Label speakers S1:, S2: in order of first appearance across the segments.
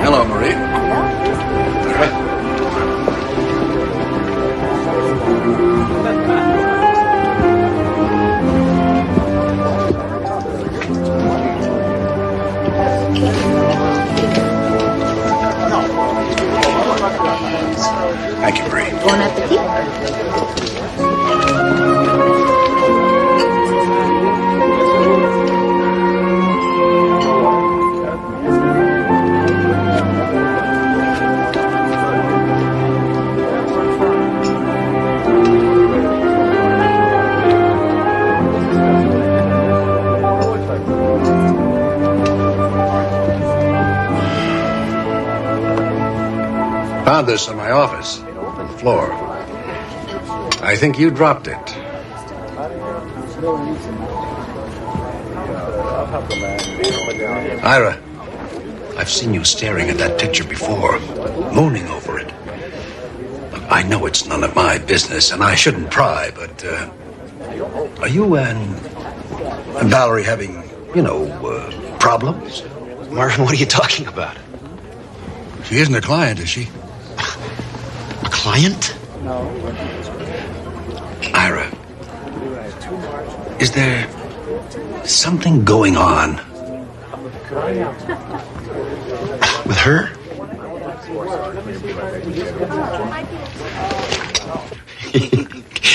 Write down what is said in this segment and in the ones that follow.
S1: Hello, Marie. Thank you, Marie.
S2: Bon appetit.
S1: Found this in my office on the floor. I think you dropped it. Ira, I've seen you staring at that picture before, mooning over it. Look, I know it's none of my business, and I shouldn't pry, but are you and Valerie having, problems?
S3: Marvin, what are you talking about?
S1: She isn't a client, is she?
S3: A client?
S1: Ira, is there something going on?
S3: With her?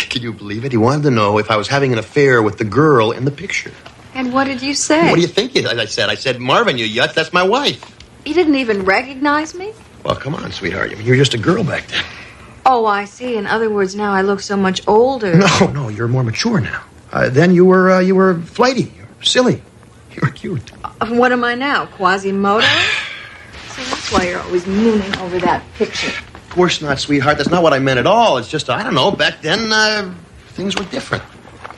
S3: Can you believe it? He wanted to know if I was having an affair with the girl in the picture.
S2: And what did you say?
S3: What do you think I said, Marvin, you yuck, that's my wife.
S2: You didn't even recognize me?
S3: Well, come on, sweetheart. I mean, you were just a girl back then.
S2: Oh, I see. In other words, now I look so much older.
S3: No, you're more mature now. Then you were flighty, you were silly, you were cute.
S2: What am I now, Quasimodo? So that's why you're always mooning over that picture.
S3: Of course not, sweetheart. That's not what I meant at all. It's just, I don't know, back then, things were different.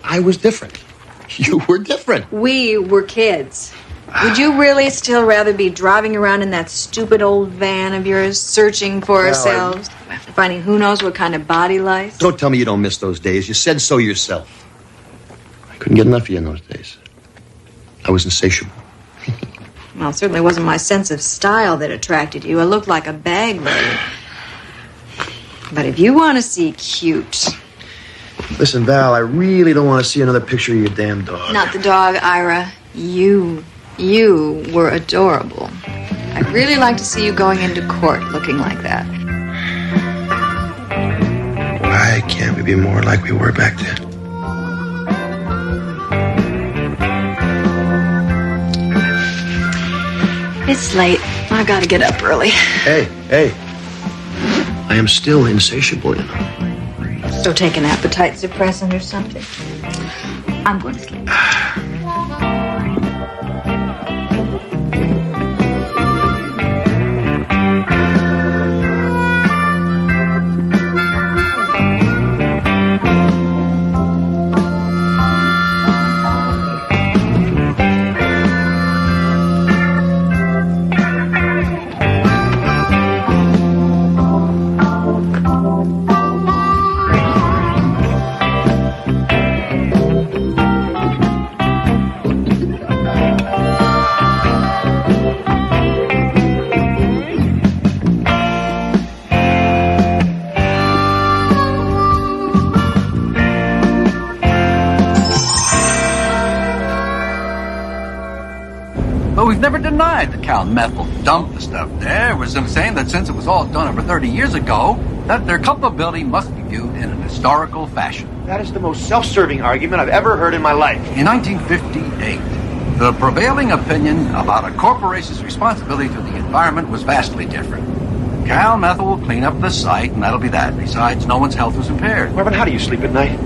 S3: I was different. You were different.
S2: We were kids. Would you really still rather be driving around in that stupid old van of yours, searching for ourselves, finding who knows what kind of body lice?
S3: Don't tell me you don't miss those days. You said so yourself. I couldn't get enough of you in those days. I was insatiable.
S2: Well, it certainly wasn't my sense of style that attracted you. I looked like a bag lady. But if you want to see cute...
S3: Listen, Val, I really don't want to see another picture of your damn dog.
S2: Not the dog, Ira. You were adorable. I'd really like to see you going into court looking like that.
S3: Why can't we be more like we were back then?
S2: It's late. I gotta get up early.
S3: Hey. I am still insatiable, you know.
S2: So take an appetite suppressant or something. I'm going to sleep.
S4: We've never denied that Cal Methyl dumped the stuff there. We're simply saying that since it was all done over 30 years ago, that their culpability must be viewed in an historical fashion.
S3: That is the most self-serving argument I've ever heard in my life.
S4: In 1958, the prevailing opinion about a corporation's responsibility to the environment was vastly different. Cal Methyl will clean up the site, and that'll be that. Besides, no one's health was impaired.
S3: Marvin, how do you sleep at night?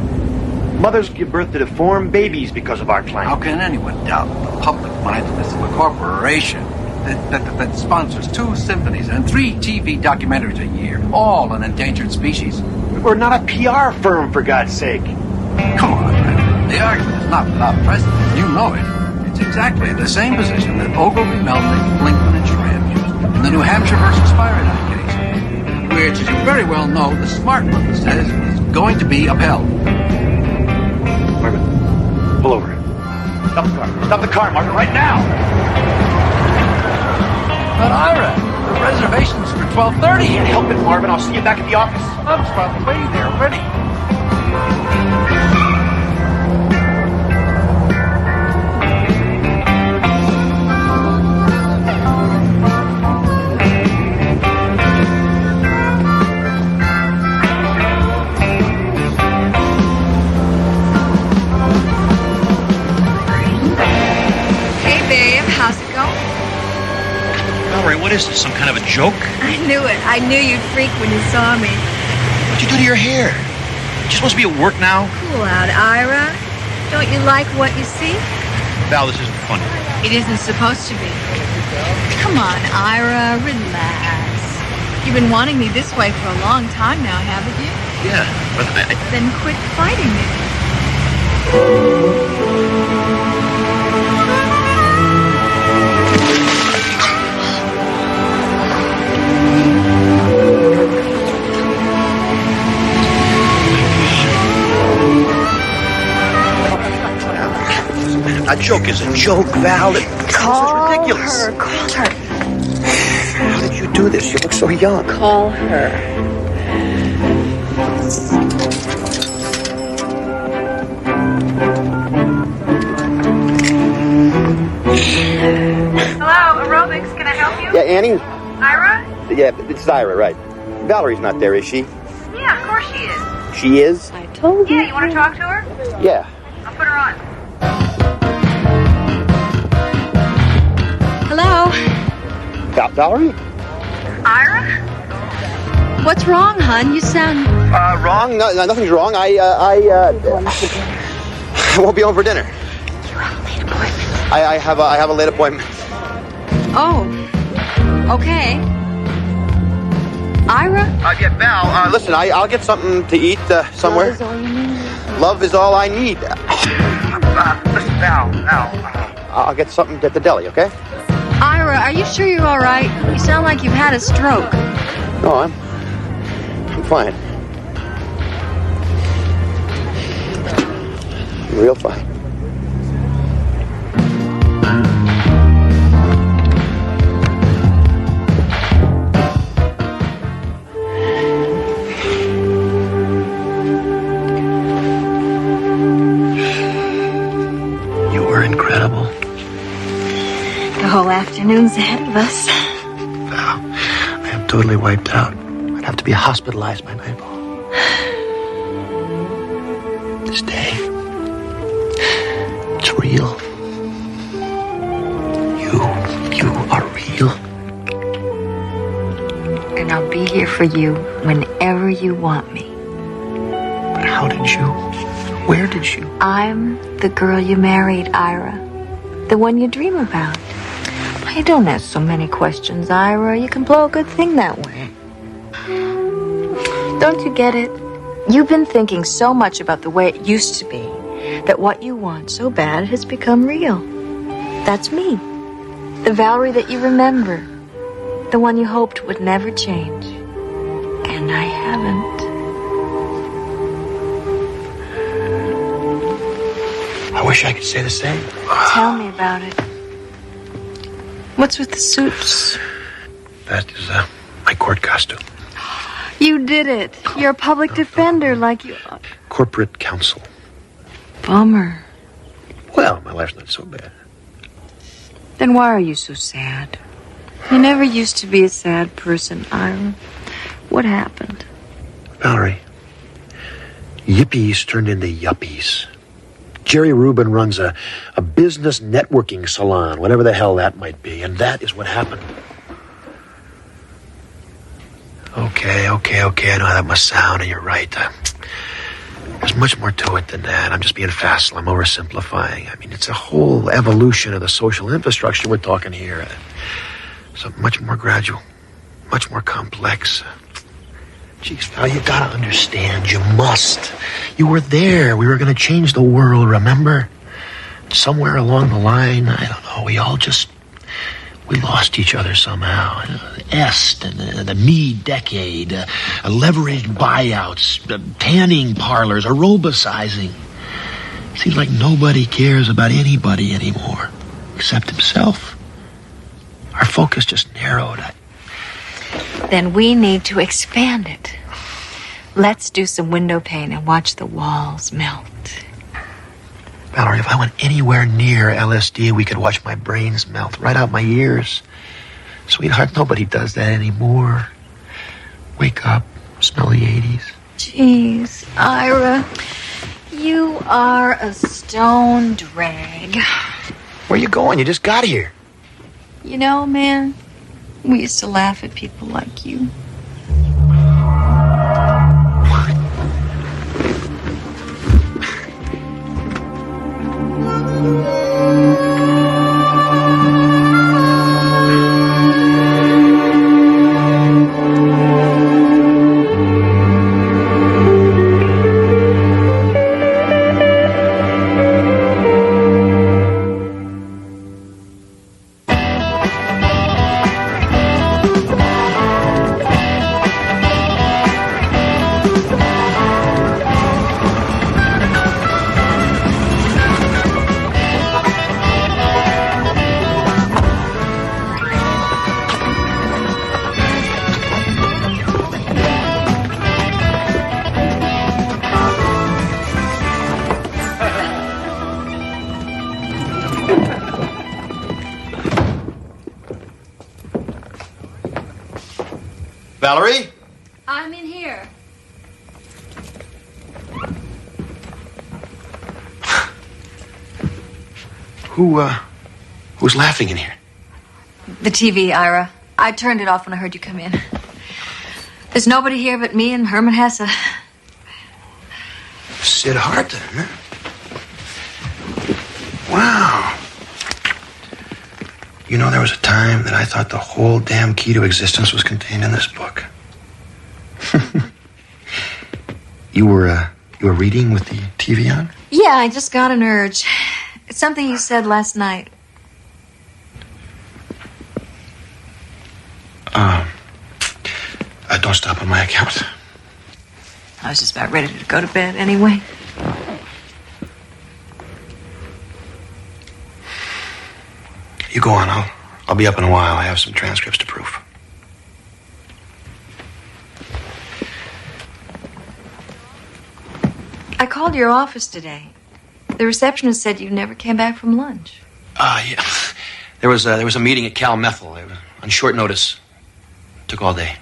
S3: Mothers give birth to deformed babies because of our climate.
S4: How can anyone doubt the public mindedness of a corporation? that sponsors 2 symphonies and 3 TV documentaries a year, all on endangered species.
S5: We're not a PR firm, for God's sake.
S4: Come on, man. The argument is not without precedent. You know it. It's exactly the same position that Ogilvy, Melnick, Blinkman, and Schramm used in the New Hampshire versus Fahrenheit case, which, as you very well know, the smart one says is going to be upheld.
S5: Marvin, pull over. Stop the car. Stop the car, Marvin, right now!
S4: But Ira, the reservation's for 12:30.
S5: Can't help it, Marvin. I'll see you back at the office.
S4: I'm on the way there already.
S3: What is this, some kind of a joke?
S2: I knew it. I knew you'd freak when you saw me.
S3: What'd you do to your hair? You're supposed to be at work now?
S2: Cool out, Ira. Don't you like what you see?
S3: Val, this isn't funny.
S2: It isn't supposed to be. Come on, Ira, relax. You've been wanting me this way for a long time now, haven't you?
S3: Yeah, but
S2: Then quit fighting me.
S3: a joke is a joke, Val. This is ridiculous.
S2: Call her.
S3: How did you do this? You look so young.
S2: Call her.
S6: Hello, aerobics. Can I help you?
S3: Yeah, Annie?
S6: Ira?
S3: Yeah, it's Ira, right. Valerie's not there, is she?
S6: Yeah, of course she is.
S3: She is?
S2: I told you.
S6: Yeah, you want to talk to her?
S3: Yeah.
S6: I'll put her on.
S2: Hello?
S3: Valerie?
S6: Ira?
S2: What's wrong, hon? You sound...
S3: Wrong? No, nothing's wrong. I won't be home for dinner.
S2: You have a late appointment.
S3: I have a late appointment.
S2: Oh. Okay. Ira?
S3: Yeah, Val, listen, I'll get something to eat somewhere.
S2: Love is all you need.
S3: Love is all I need. Listen, Val, I'll get something at the deli, okay?
S2: Ira, are you sure you're all right? You sound like you've had a stroke.
S3: No, I'm fine. I'm real fine. You were incredible.
S2: The whole afternoon's ahead of us.
S3: Val, I am totally wiped out. I'd have to be hospitalized by nightfall. This day, it's real. You are real.
S2: And I'll be here for you whenever you want me.
S3: But how did you? Where did you?
S2: I'm the girl you married, Ira. The one you dream about. You don't ask so many questions, Ira. You can blow a good thing that way. Don't you get it? You've been thinking so much about the way it used to be that what you want so bad has become real. That's me. The Valerie that you remember. The one you hoped would never change. And I haven't.
S3: I wish I could say the same.
S2: Tell me about it. What's with the suits?
S3: That is my court costume.
S2: You did it. You're a public defender like you are.
S3: Corporate counsel.
S2: Bummer.
S3: Well, my life's not so bad.
S2: Then why are you so sad? You never used to be a sad person, Ira. What happened?
S3: Valerie, yippies turned into yuppies. Jerry Rubin runs a business networking salon, whatever the hell that might be, and that is what happened. Okay, I know how that must sound, and you're right. There's much more to it than that. I'm just being facile. I'm oversimplifying. I mean, it's a whole evolution of the social infrastructure we're talking here. Something much more gradual, much more complex. Geez, Val, you gotta understand. You must. You were there. We were gonna change the world, remember? Somewhere along the line, I don't know, we lost each other somehow. Est and the me decade, leveraged buyouts, tanning parlors, aerobicizing. Seems like nobody cares about anybody anymore, except himself. Our focus just narrowed.
S2: Then we need to expand it. Let's do some window pane and watch the walls melt.
S3: Valerie, if I went anywhere near LSD, we could watch my brains melt right out my ears. Sweetheart, nobody does that anymore. Wake up, smell the 80s.
S2: Jeez, Ira, you are a stone drag.
S3: Where you going? You just got here.
S2: You know, man, we used to laugh at people like you.
S3: Valerie?
S2: I'm in here.
S3: Who's laughing in here?
S2: The TV, Ira. I turned it off when I heard you come in. There's nobody here but me and Herman Hesse.
S3: Sid Harton, huh? Wow. You know, there was a time that I thought the whole damn key to existence was contained in this book. You were reading with the TV on?
S2: Yeah, I just got an urge. It's something you said last night.
S3: Don't stop on my account.
S2: I was just about ready to go to bed anyway.
S3: You go on. I'll be up in a while. I have some transcripts to proof.
S2: I called your office today. The receptionist said you never came back from lunch.
S3: Yeah. There was a meeting at Cal Methyl on short notice. Took all day.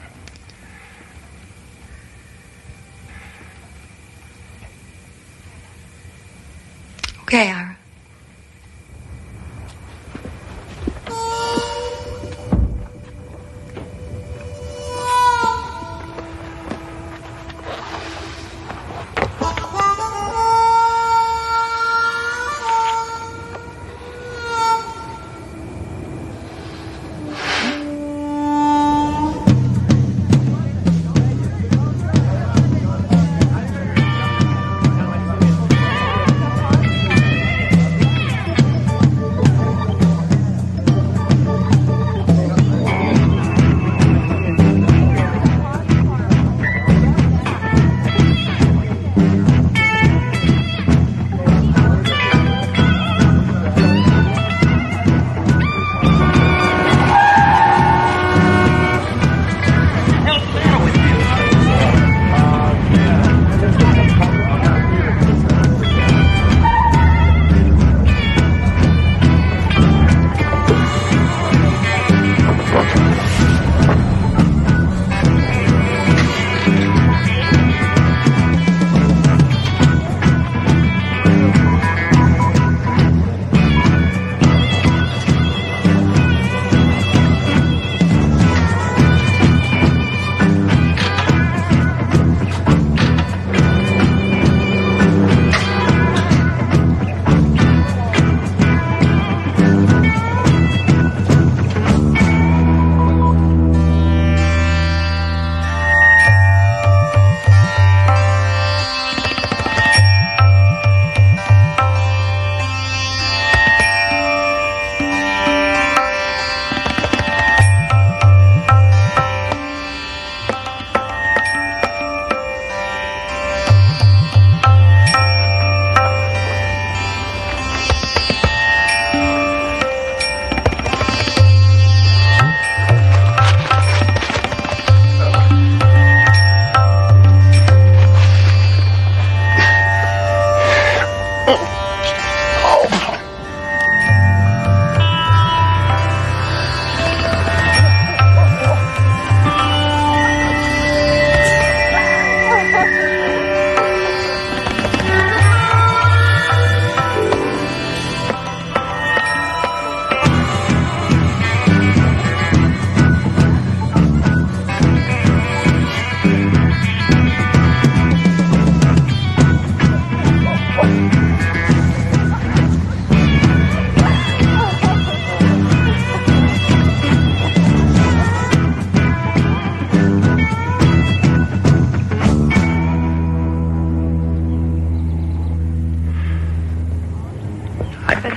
S2: Okay, Ira.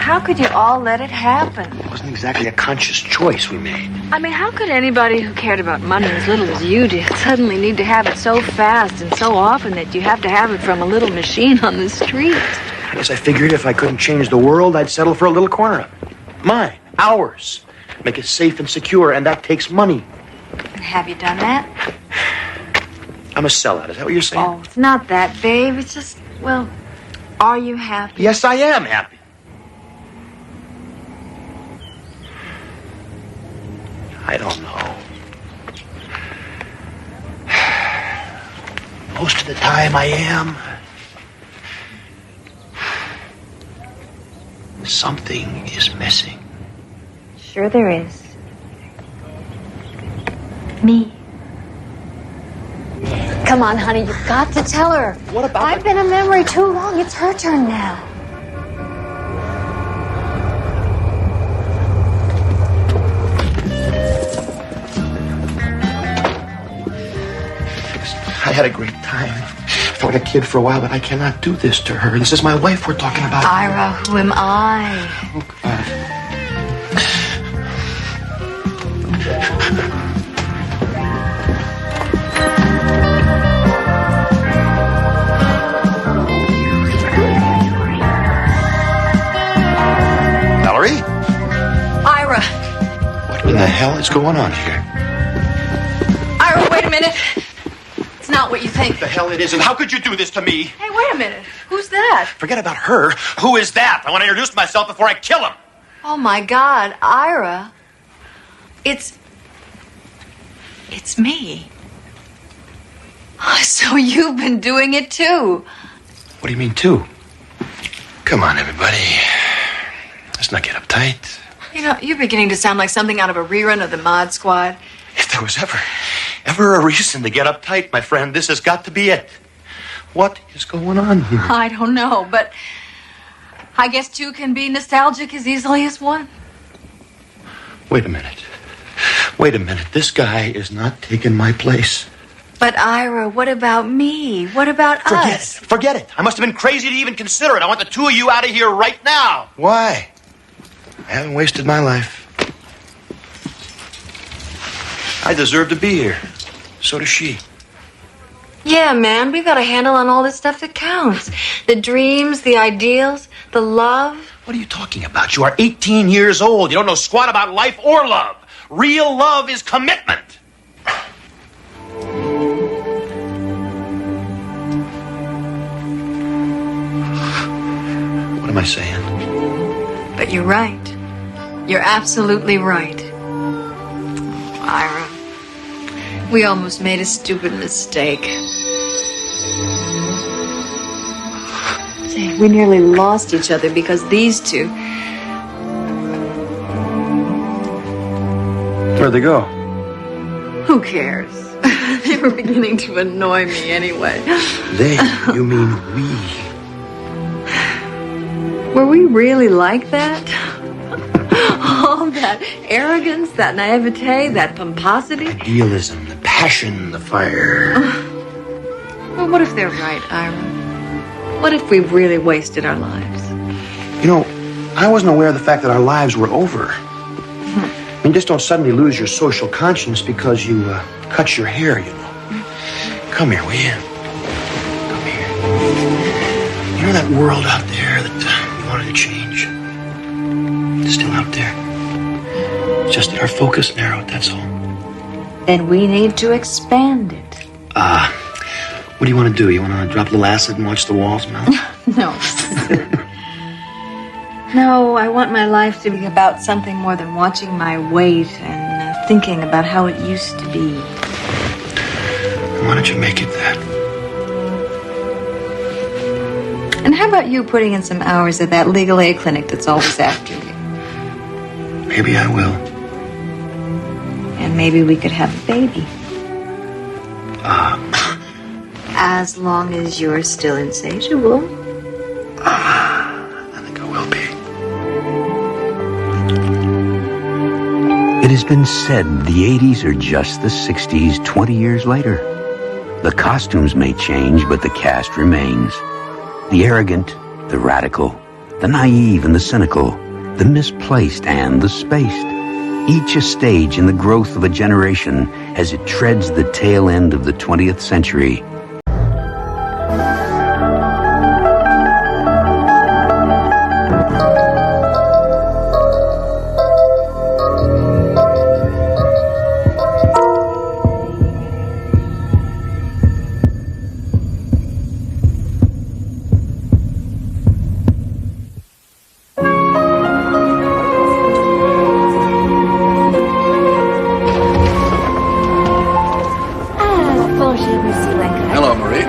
S2: how could you all let it happen?
S3: It wasn't exactly a conscious choice we made.
S2: I mean, how could anybody who cared about money as little as you did suddenly need to have it so fast and so often that you have to have it from a little machine on the street?
S3: I guess I figured if I couldn't change the world, I'd settle for a little corner of it. Mine, ours. Make it safe and secure, and that takes money.
S2: And have you done that?
S3: I'm a sellout. Is that what you're saying?
S2: Oh, it's not that, babe. It's just, well, are you happy?
S3: Yes, I am happy. I don't know. Most of the time I am. Something is missing.
S2: Sure there is. Me. Come on, honey, you've got to tell her.
S3: What about
S2: I've been a memory too long. It's her turn now.
S3: I had a great time. I felt like a kid for a while, but I cannot do this to her. This is my wife we're talking about.
S2: Ira, who am I?
S3: Oh, God. Valerie?
S2: Ira.
S3: What in the hell is going on here?
S2: Ira, wait a minute. It's not what you think.
S3: What the hell it is, and how could you do this to me?
S2: Hey, wait a minute. Who's that?
S3: Forget about her. Who is that? I want to introduce myself before I kill him.
S2: Oh, my God, Ira. It's me. Oh, so you've been doing it, too.
S3: What do you mean, too? Come on, everybody. Let's not get uptight.
S2: You know, you're beginning to sound like something out of a rerun of the Mod Squad.
S3: If there was ever a reason to get uptight, my friend, this has got to be it. What is going on here?
S2: I don't know, but I guess two can be nostalgic as easily as one.
S3: Wait a minute. Wait a minute. This guy is not taking my place.
S2: But Ira, what about me? What about us?
S3: Forget it. I must have been crazy to even consider it. I want the two of you out of here right now. Why? I haven't wasted my life. I deserve to be here. So does she.
S2: Yeah, man, we've got a handle on all this stuff that counts. The dreams, the ideals, the love.
S3: What are you talking about? You are 18 years old. You don't know squat about life or love. Real love is commitment. What am I saying?
S2: But you're right. You're absolutely right. Ira, we almost made a stupid mistake. Say, we nearly lost each other because these two...
S3: Where'd they go?
S2: Who cares? They were beginning to annoy me anyway.
S3: They? You mean we?
S2: Were we really like that? All that arrogance, that naivete, that pomposity.
S3: Idealism, the passion, the fire.
S2: Well, what if they're right, Ira? What if we really wasted our lives?
S3: You know, I wasn't aware of the fact that our lives were over. I mean, just don't suddenly lose your social conscience because you cut your hair, you know. Come here, will you? Come here. You know that world out there that you wanted to change? It's still out there. It's just our focus narrowed, that's all.
S2: Then we need to expand it.
S3: What do you want to do? You want to drop a little acid and watch the walls melt?
S2: No. No, I want my life to be about something more than watching my weight and thinking about how it used to be.
S3: Why don't you make it that?
S2: And how about you putting in some hours at that legal aid clinic that's always after you?
S3: Maybe I will.
S2: And maybe we could have a baby. As long as you're still insatiable.
S3: I think I will be.
S7: It has been said the 80s are just the 60s 20 years later. The costumes may change, but the cast remains. The arrogant, the radical, the naive, and the cynical the misplaced and the spaced. Each a stage in the growth of a generation as it treads the tail end of the 20th century.
S4: Hello, Marie.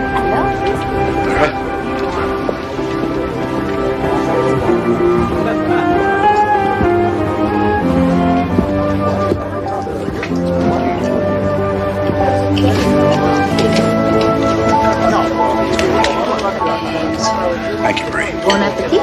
S1: Thank you, Marie.
S2: Bon appetit.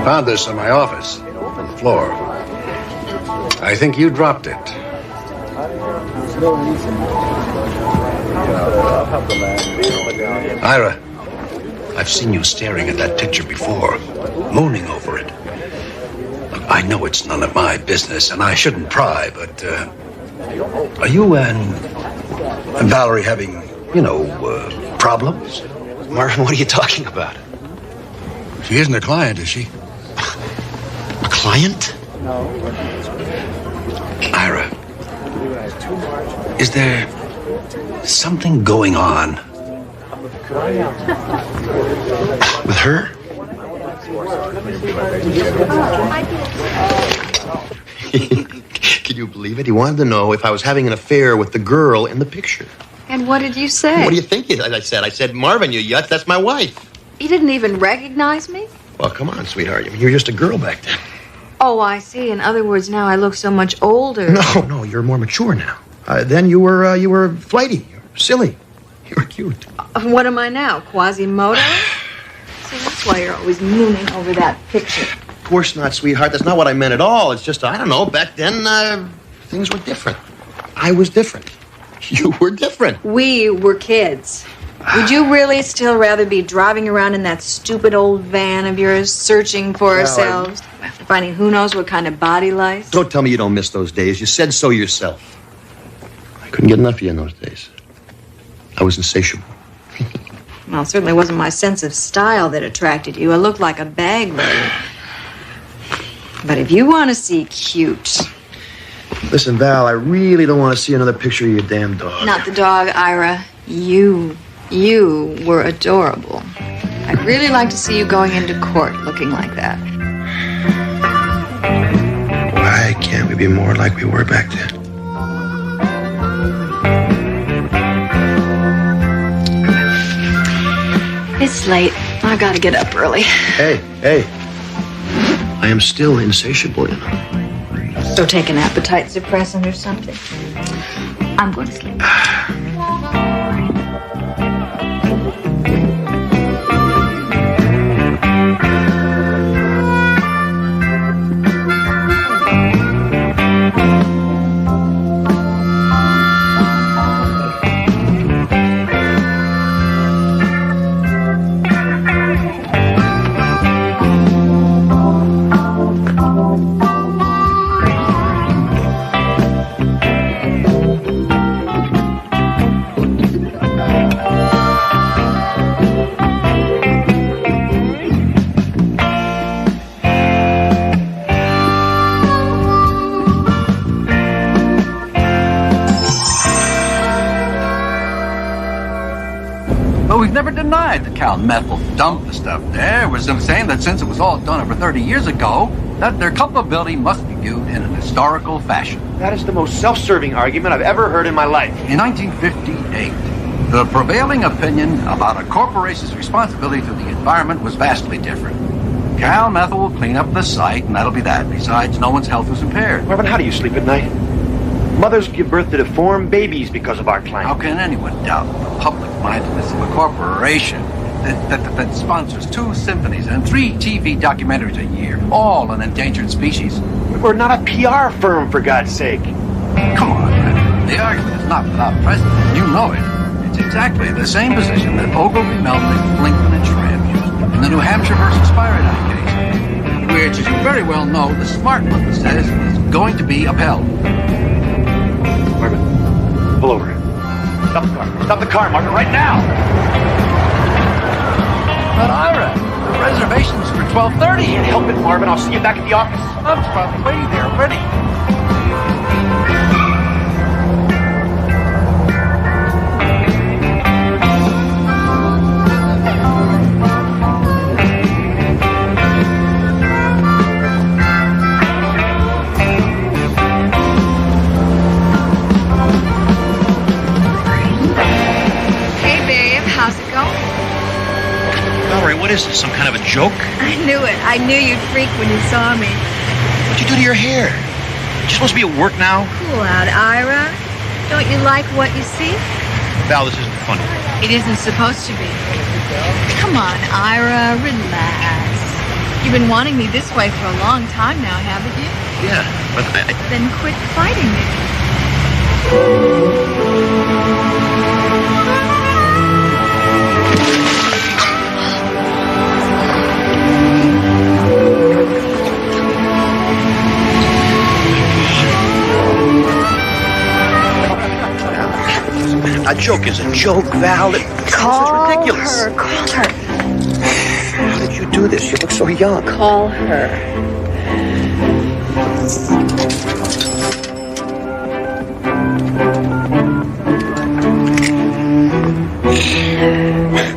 S1: Found this in my office on the floor. I think you dropped it. Ira, I've seen you staring at that picture before, mooning over it. Look, I know it's none of my business, and I shouldn't pry, but are you and Valerie having, problems?
S3: Marvin, what are you talking about?
S1: She isn't a client, is she?
S3: A client?
S1: Ira, is there something going on?
S3: With her? Can you believe it? He wanted to know if I was having an affair with the girl in the picture.
S2: And what did you say?
S3: What do you think I said? I said, Marvin, you yutz, that's my wife.
S2: You didn't even recognize me?
S3: Well, come on, sweetheart. I mean, you were just a girl back then.
S2: Oh, I see. In other words, now I look so much older.
S3: No, you're more mature now. Then you were flighty, you were silly, you were cute.
S2: What am I now? Quasimodo? See, that's why you're always mooning over that picture.
S3: Of course not, sweetheart. That's not what I meant at all. It's just, I don't know, back then, things were different. I was different. You were different.
S2: We were kids. Would you really still rather be driving around in that stupid old van of yours, searching for ourselves, finding who knows what kind of body lice?
S3: Don't tell me you don't miss those days. You said so yourself. I couldn't get enough of you in those days. I was insatiable.
S2: Well, it certainly wasn't my sense of style that attracted you. I looked like a bag lady. But if you want to see cute...
S3: Listen, Val, I really don't want to see another picture of your damn dog.
S2: Not the dog, Ira. You were adorable. I'd really like to see you going into court looking like that.
S3: Why can't we be more like we were back then?
S2: It's late. I gotta get up early.
S3: Hey. I am still insatiable, you know.
S2: So take an appetite suppressant or something. I'm going to sleep.
S4: But we've never denied that Cal Methel dumped the stuff there. We're simply saying that since it was all done over 30 years ago, that their culpability must be viewed in an historical fashion.
S5: That is the most self-serving argument I've ever heard in my life.
S4: In 1958, the prevailing opinion about a corporation's responsibility to the environment was vastly different. Cal Methel will clean up the site, and that'll be that. Besides, no one's health was impaired.
S5: Marvin, how do you sleep at night?
S3: Mothers give birth to deformed babies because of our climate.
S4: How can anyone doubt the public-mindedness of a corporation that sponsors 2 symphonies and 3 TV documentaries a year, all on endangered species?
S3: We're not a PR firm, for God's sake.
S4: Come on, man. The argument is not without precedent. You know it. It's exactly the same position that Ogilvy, Melnick, Blinkman, and Schramm used in the New Hampshire versus Fahrenheit case, which, as you very well know, the smart one says is going to be upheld.
S5: Margaret, pull over. Stop the car. Stop the car, Margaret, right now!
S4: But Ira, the reservation's for 12:30.
S3: Can't help it, Marvin. I'll see you back at the office.
S4: I'm probably waiting there already.
S3: What is this, some kind of a joke?
S8: I knew it. I knew you'd freak when you saw me.
S3: What'd you do to your hair? You're supposed to be at work now?
S8: Cool out, Ira. Don't you like what you see?
S3: Val, this isn't funny.
S8: It isn't supposed to be. Come on, Ira, relax. You've been wanting me this way for a long time now, haven't you?
S3: Yeah, but
S8: Then quit fighting me.
S3: a joke is a joke, Val. This is ridiculous.
S8: Call her.
S3: How did you do this? You look so young.
S8: Call her.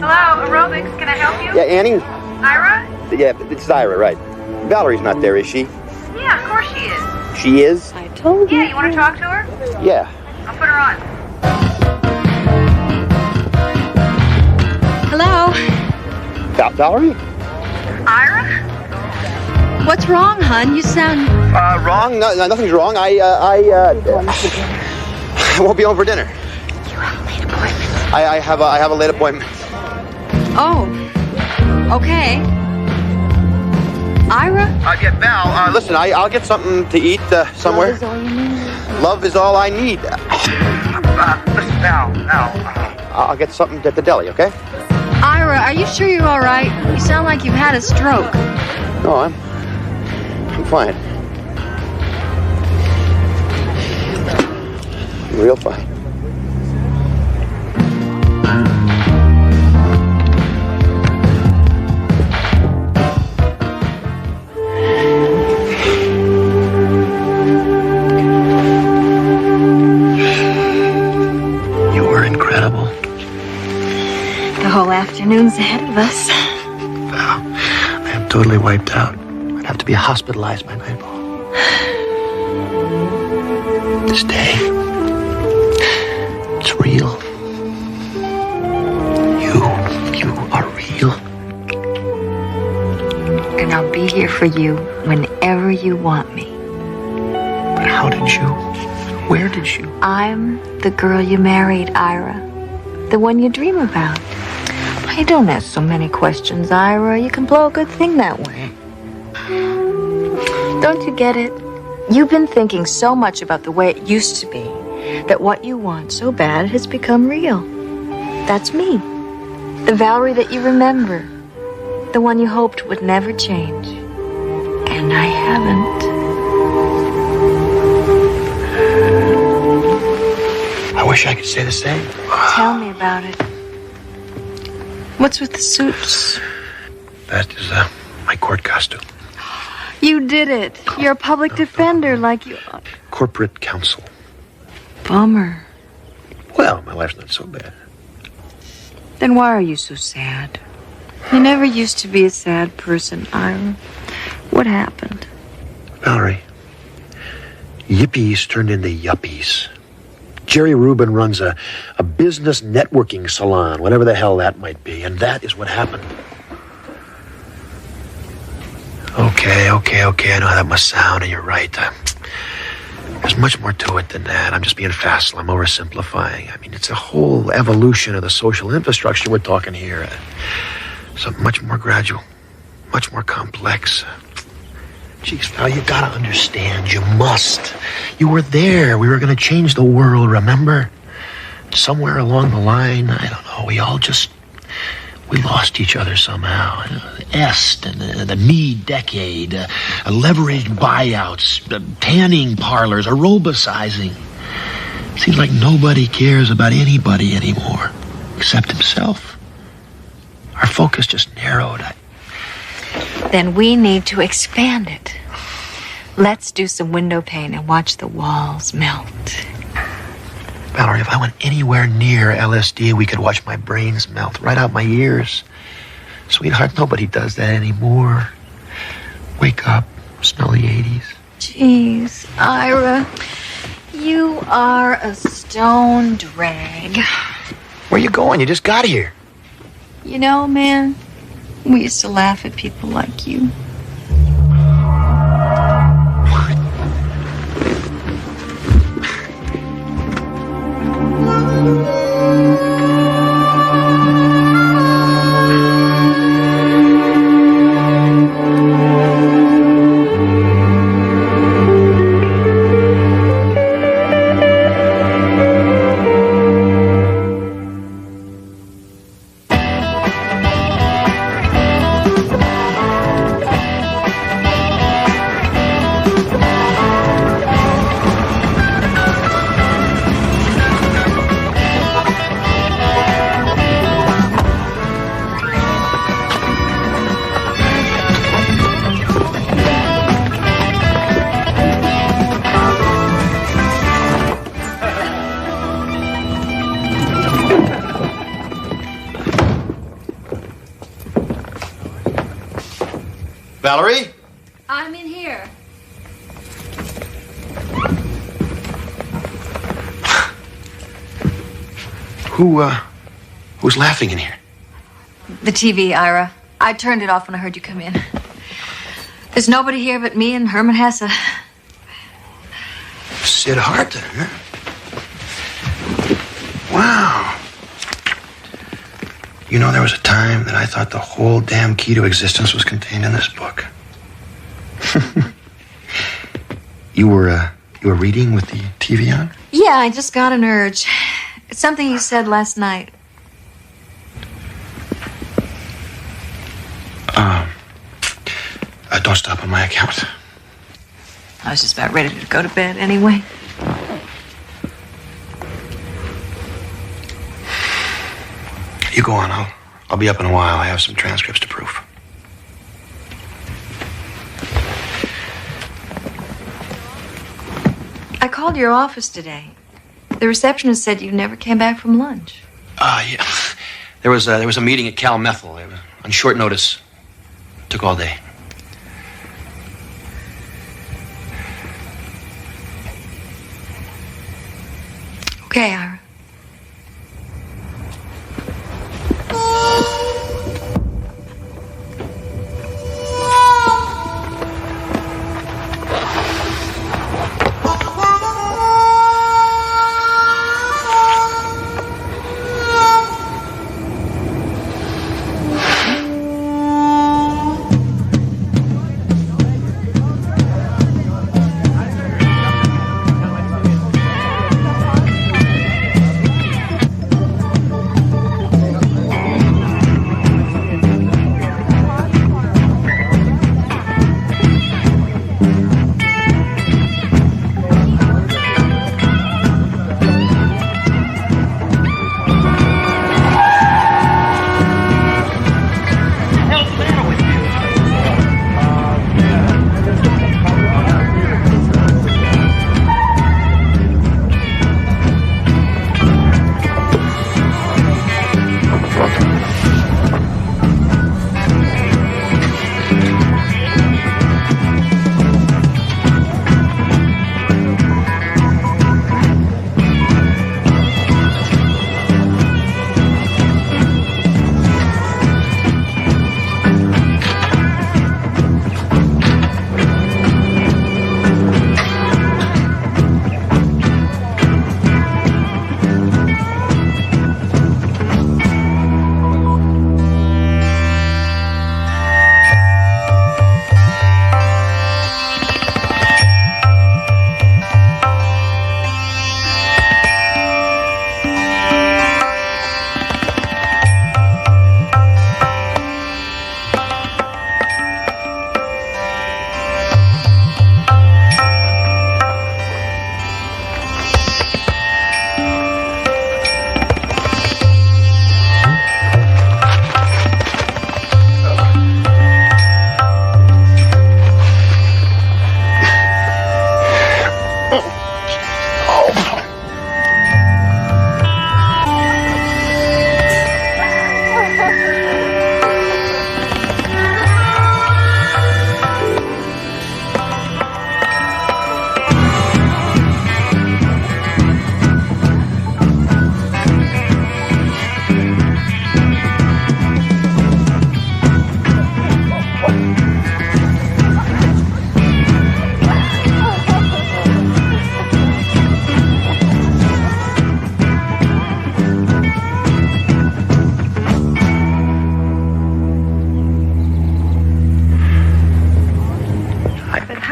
S6: Hello, aerobics. Can I help you?
S3: Yeah, Annie?
S6: Ira?
S3: Yeah, it's Ira, right. Valerie's not there, is she?
S6: Yeah, of course she is.
S3: She is?
S8: I told you.
S6: Yeah, you want to talk to her?
S3: Yeah.
S6: I'll put her on.
S8: Hello?
S3: Valerie?
S6: Ira?
S8: What's wrong, hon? You sound...
S3: Wrong? No, nothing's wrong. I won't be home for dinner.
S8: You have a late appointment.
S3: I have a late appointment.
S8: Oh. Okay. Ira?
S3: Yeah, Val, listen, I'll get something to eat somewhere.
S8: Love is all you need.
S3: Love is all I need. Listen, Val, I'll get something at the deli, okay?
S8: Ira, are you sure you're all right? You sound like you've had a stroke.
S3: No, I'm fine. I'm real fine. You were incredible.
S8: The whole afternoon's ahead of us.
S3: Val, I am totally wiped out. I'd have to be hospitalized by nightfall. This day, it's real. You are real.
S2: And I'll be here for you whenever you want me.
S3: But how did you? Where did you?
S2: I'm the girl you married, Ira. The one you dream about. Hey, don't ask so many questions, Ira. You can blow a good thing that way. Don't you get it? You've been thinking so much about the way it used to be that what you want so bad has become real. That's me. The Valerie that you remember. The one you hoped would never change. And I haven't.
S3: I wish I could say the same.
S2: Tell me about it. What's with the suits?
S3: That is my court costume.
S2: You did it. You're a public defender like you are.
S3: Corporate counsel.
S2: Bummer.
S3: Well, my life's not so bad.
S2: Then why are you so sad? You never used to be a sad person, Ira. What happened?
S3: Valerie, yippies turned into yuppies. Jerry Rubin runs a business networking salon, whatever the hell that might be, and that is what happened. Okay, I know how that must sound, and you're right. There's much more to it than that. I'm just being facile. I'm oversimplifying. I mean, it's a whole evolution of the social infrastructure we're talking here. Something much more gradual, much more complex. Jeez, Val, you gotta understand. You must. You were there. We were gonna change the world, remember? Somewhere along the line, I don't know, we lost each other somehow. Est and the Mead decade, leveraged buyouts, tanning parlors, aerobicizing. Seems like nobody cares about anybody anymore, except himself. Our focus just narrowed.
S2: Then we need to expand it. Let's do some window pane and watch the walls melt.
S3: Valerie, if I went anywhere near LSD, we could watch my brains melt right out my ears. Sweetheart, nobody does that anymore. Wake up, smell the 80s.
S2: Jeez, Ira, you are a stone drag.
S3: Where you going? You just got here.
S2: You know, man, we used to laugh at people like you.
S3: Valerie?
S8: I'm in here.
S3: Who's laughing in here?
S2: The TV, Ira. I turned it off when I heard you come in. There's nobody here but me and Herman Hesse.
S3: Sid Hart, huh? Wow. You know, there was a time that I thought the whole damn key to existence was contained in this book. You were reading with the TV on?
S2: Yeah, I just got an urge. It's something you said last night.
S3: Don't stop on my account.
S2: I was just about ready to go to bed anyway.
S3: You go on. I'll be up in a while. I have some transcripts to proof.
S2: I called your office today. The receptionist said you never came back from lunch.
S3: Yeah. There was a meeting at Cal Methyl. It was on short notice. Took all day.
S2: Okay, Ira.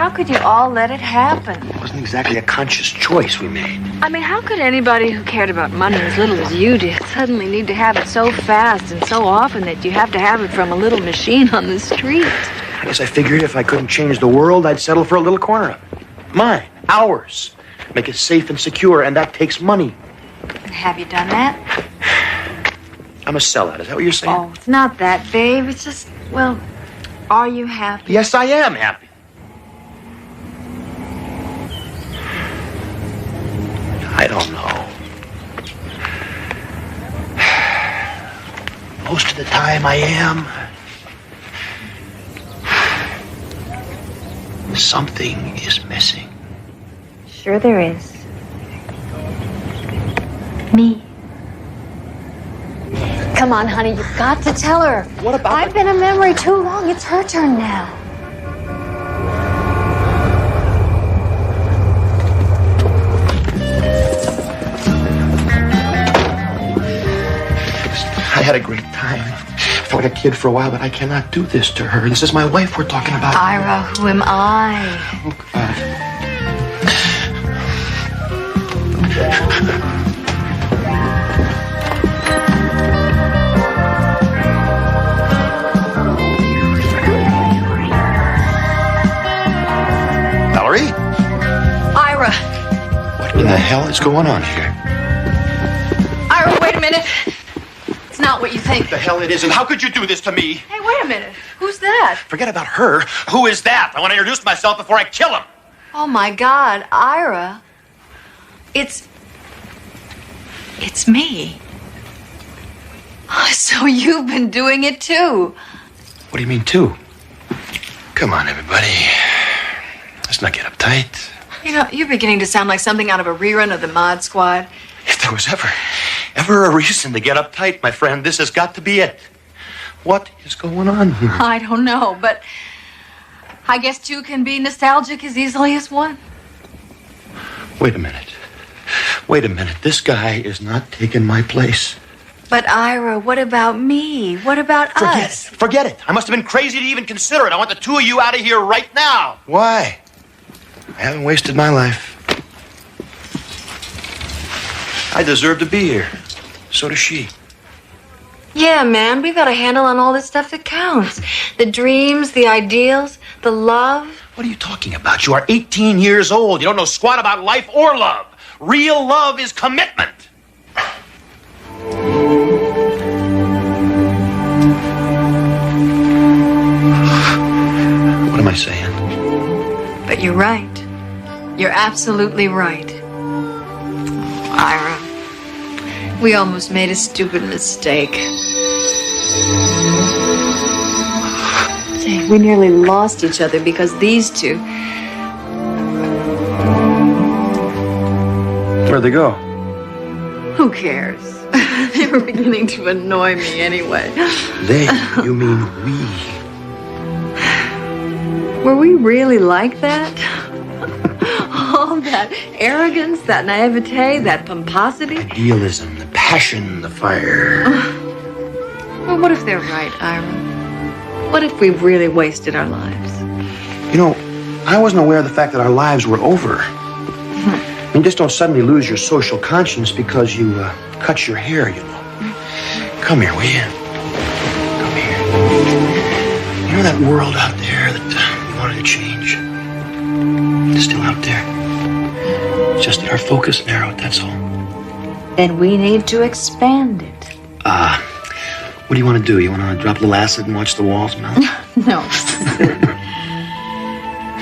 S2: how could you all let it happen?
S3: It wasn't exactly a conscious choice we made.
S2: I mean, how could anybody who cared about money as little as you did suddenly need to have it so fast and so often that you have to have it from a little machine on the street?
S3: I guess I figured if I couldn't change the world, I'd settle for a little corner of it. Mine, ours. Make it safe and secure, and that takes money.
S2: And have you done that?
S3: I'm a sellout. Is that what you're saying?
S2: Oh, it's not that, babe. It's just, well, are you happy?
S3: Yes, I am happy. I don't know. Most of the time I am. Something is missing.
S2: Sure there is. Me. Come on, honey, you've got to tell her.
S3: What about
S2: I've been a memory too long. It's her turn now.
S3: I had a great time. I felt like a kid for a while, but I cannot do this to her. This is my wife we're talking about.
S2: Ira, who am I?
S3: Oh, God. Valerie?
S8: Ira.
S3: What in the hell is going on here?
S8: Ira, wait a minute. It's not what you think.
S3: What the hell it is, and how could you do this to me?
S8: Hey, wait a minute. Who's that?
S3: Forget about her. Who is that? I want to introduce myself before I kill him.
S8: Oh, my God. Ira. It's me. So you've been doing it, too.
S3: What do you mean, too? Come on, everybody. Let's not get uptight.
S8: You know, you're beginning to sound like something out of a rerun of the Mod Squad.
S3: If there was ever a reason to get uptight, my friend, this has got to be it. What is going on here?
S8: I don't know, but I guess two can be nostalgic as easily as one.
S3: Wait a minute. Wait a minute. This guy is not taking my place.
S8: But Ira, what about me? What about us?
S3: Forget it. I must have been crazy to even consider it. I want the two of you out of here right now. Why? I haven't wasted my life. I deserve to be here. So does she.
S2: Yeah, man, we've got a handle on all this stuff that counts. The dreams, the ideals, the love.
S3: What are you talking about? You are 18 years old. You don't know squat about life or love. Real love is commitment. What am I saying?
S8: But you're right. You're absolutely right. Ira, we almost made a stupid mistake. Say, we nearly lost each other because these two.
S3: Where'd they go?
S8: Who cares? They were beginning to annoy me anyway.
S3: They? You mean we?
S8: Were we really like that? All that arrogance, that naivete, that pomposity.
S3: Idealism, the passion, the fire.
S8: Well, what if they're right, Ira? What if we've really wasted our lives?
S3: You know, I wasn't aware of the fact that our lives were over. I mean, just don't suddenly lose your social conscience because you cut your hair, you know. Come here, will you? Come here. You know that world out there that you wanted to change? It's still out there. It's just that our focus narrowed, that's all.
S2: Then we need to expand it.
S3: What do you want to do? You want to drop a little acid and watch the walls melt?
S8: No.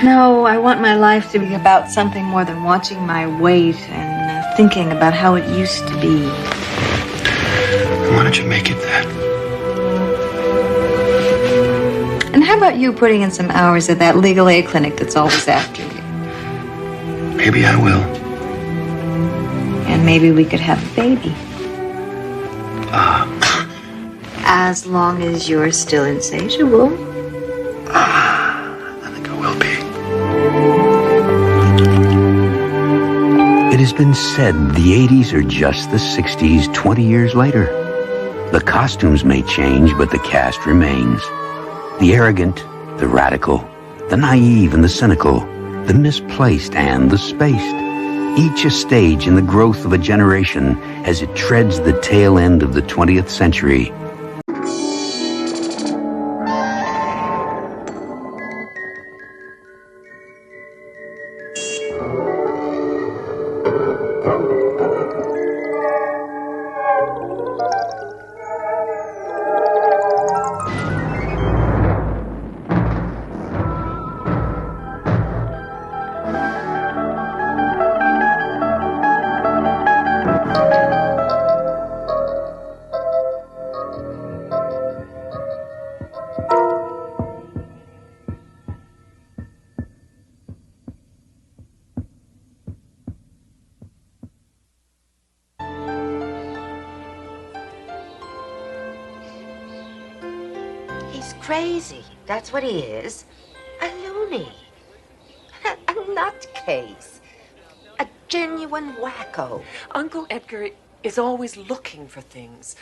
S8: No, I want my life to be about something more than watching my weight and thinking about how it used to be.
S3: Why don't you make it that?
S8: And how about you putting in some hours at that legal aid clinic that's always after you?
S3: Maybe I will.
S8: And maybe we could have a baby. As long as you're still insatiable.
S3: I think I will be.
S7: It has been said the 80s are just the 60s 20 years later. The costumes may change, but the cast remains. The arrogant, the radical, the naive, and the cynical the misplaced, and the spaced. Each a stage in the growth of a generation as it treads the tail end of the 20th century.
S9: He's crazy. That's what he is. A loony. A nutcase. A genuine wacko.
S10: Uncle Edgar is always looking for things.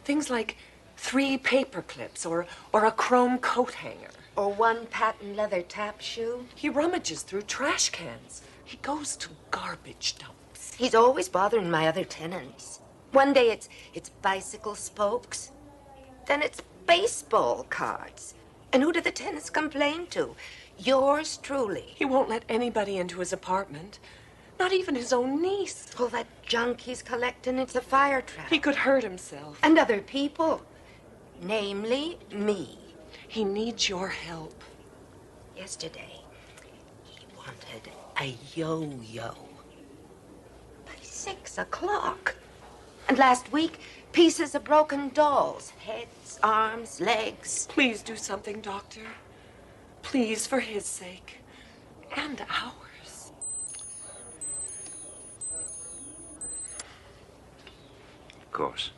S10: Things like 3 paper clips or a chrome coat hanger.
S9: Or 1 patent leather tap shoe.
S10: He rummages through trash cans. He goes to garbage dumps.
S9: He's always bothering my other tenants. One day it's bicycle spokes. Then it's baseball cards. And who do the tenants complain to? Yours truly.
S10: He won't let anybody into his apartment. Not even his own niece.
S9: All that junk he's collecting, it's a fire trap.
S10: He could hurt himself.
S9: And other people. Namely, me.
S10: He needs your help.
S9: Yesterday, he wanted a yo-yo. By 6 o'clock. And last week, pieces of broken dolls. Heads, arms, legs.
S10: Please do something, Doctor. Please, for his sake. And ours.
S4: Of course.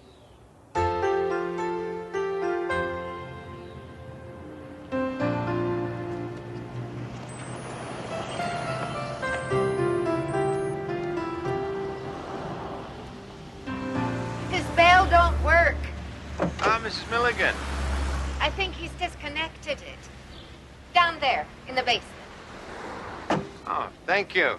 S9: His bell don't work.
S3: Mrs. Milligan.
S9: I think he's disconnected it. Down there, in the basement.
S3: Oh, thank you.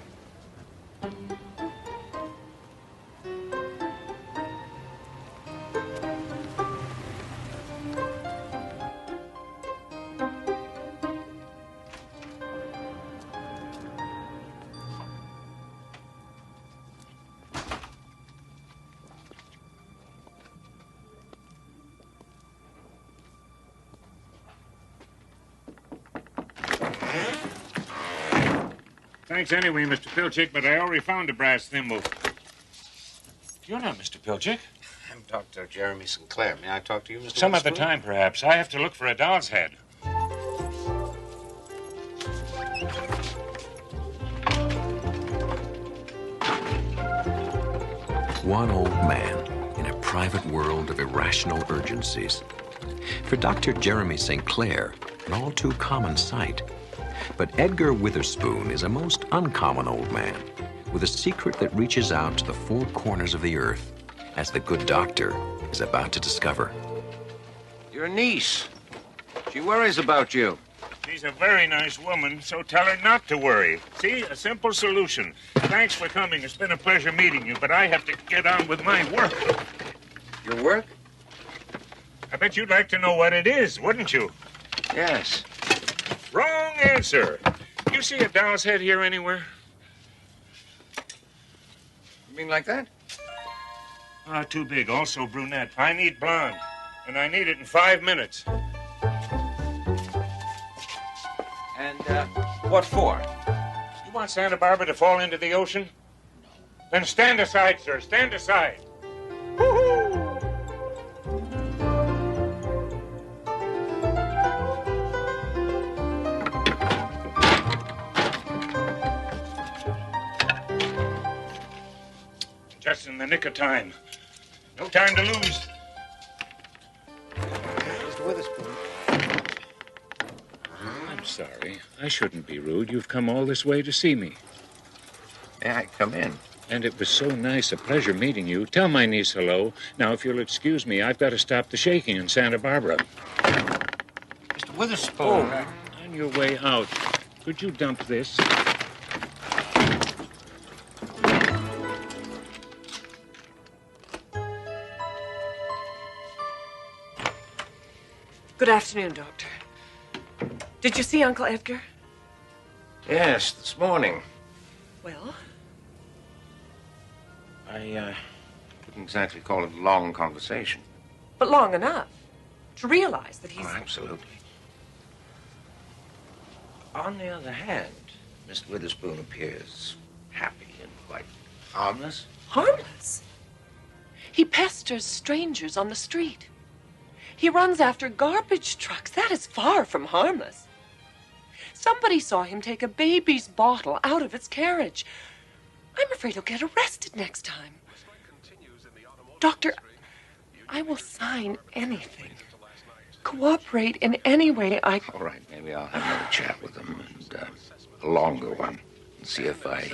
S11: Thanks anyway, Mr. Pilchick, but I already found a brass thimble. You're not Mr. Pilchick.
S12: I'm Dr. Jeremy Sinclair. May I talk to you, Mr.
S11: Some other
S12: Witherspoon?
S11: time, perhaps. I have to look for a doll's head.
S13: One old man in a private world of irrational urgencies. For Dr. Jeremy St. Clair, an all too common sight. But Edgar Witherspoon is a most uncommon old man with a secret that reaches out to the 4 corners of the earth, as the good doctor is about to discover.
S4: Your niece. She worries about you.
S11: She's a very nice woman, so tell her not to worry. See, a simple solution. Thanks for coming. It's been a pleasure meeting you, but I have to get on with my work.
S4: Your work?
S11: I bet you'd like to know what it is, wouldn't you?
S4: Yes.
S11: Wrong answer. You see a doll's head here anywhere?
S4: You mean like that?
S11: Ah, too big. Also brunette. I need blonde. And I need it in 5 minutes.
S4: And, what for?
S11: You want Santa Barbara to fall into the ocean? Then stand aside, sir. Stand aside. Just in the nick of time. No time to lose.
S12: Mr. Witherspoon.
S11: I'm sorry. I shouldn't be rude. You've come all this way to see me.
S4: May I come in?
S11: And it was so nice, a pleasure meeting you. Tell my niece hello. Now, if you'll excuse me, I've got to stop the shaking in Santa Barbara.
S12: Mr. Witherspoon.
S11: On your way out, could you dump this?
S10: Good afternoon, Doctor. Did you see Uncle Edgar?
S12: Yes, this morning.
S10: Well?
S12: I wouldn't exactly call it a long conversation.
S10: But long enough to realize that he's...
S12: Oh, absolutely. On the other hand, Mr. Witherspoon appears happy and quite harmless.
S10: Harmless? He pesters strangers on the street. He runs after garbage trucks. That is far from harmless. Somebody saw him take a baby's bottle out of its carriage. I'm afraid he'll get arrested next time. Doctor, I will sign anything. Cooperate in any way I...
S12: All right, maybe I'll have another chat with him, and a longer one, and see if I...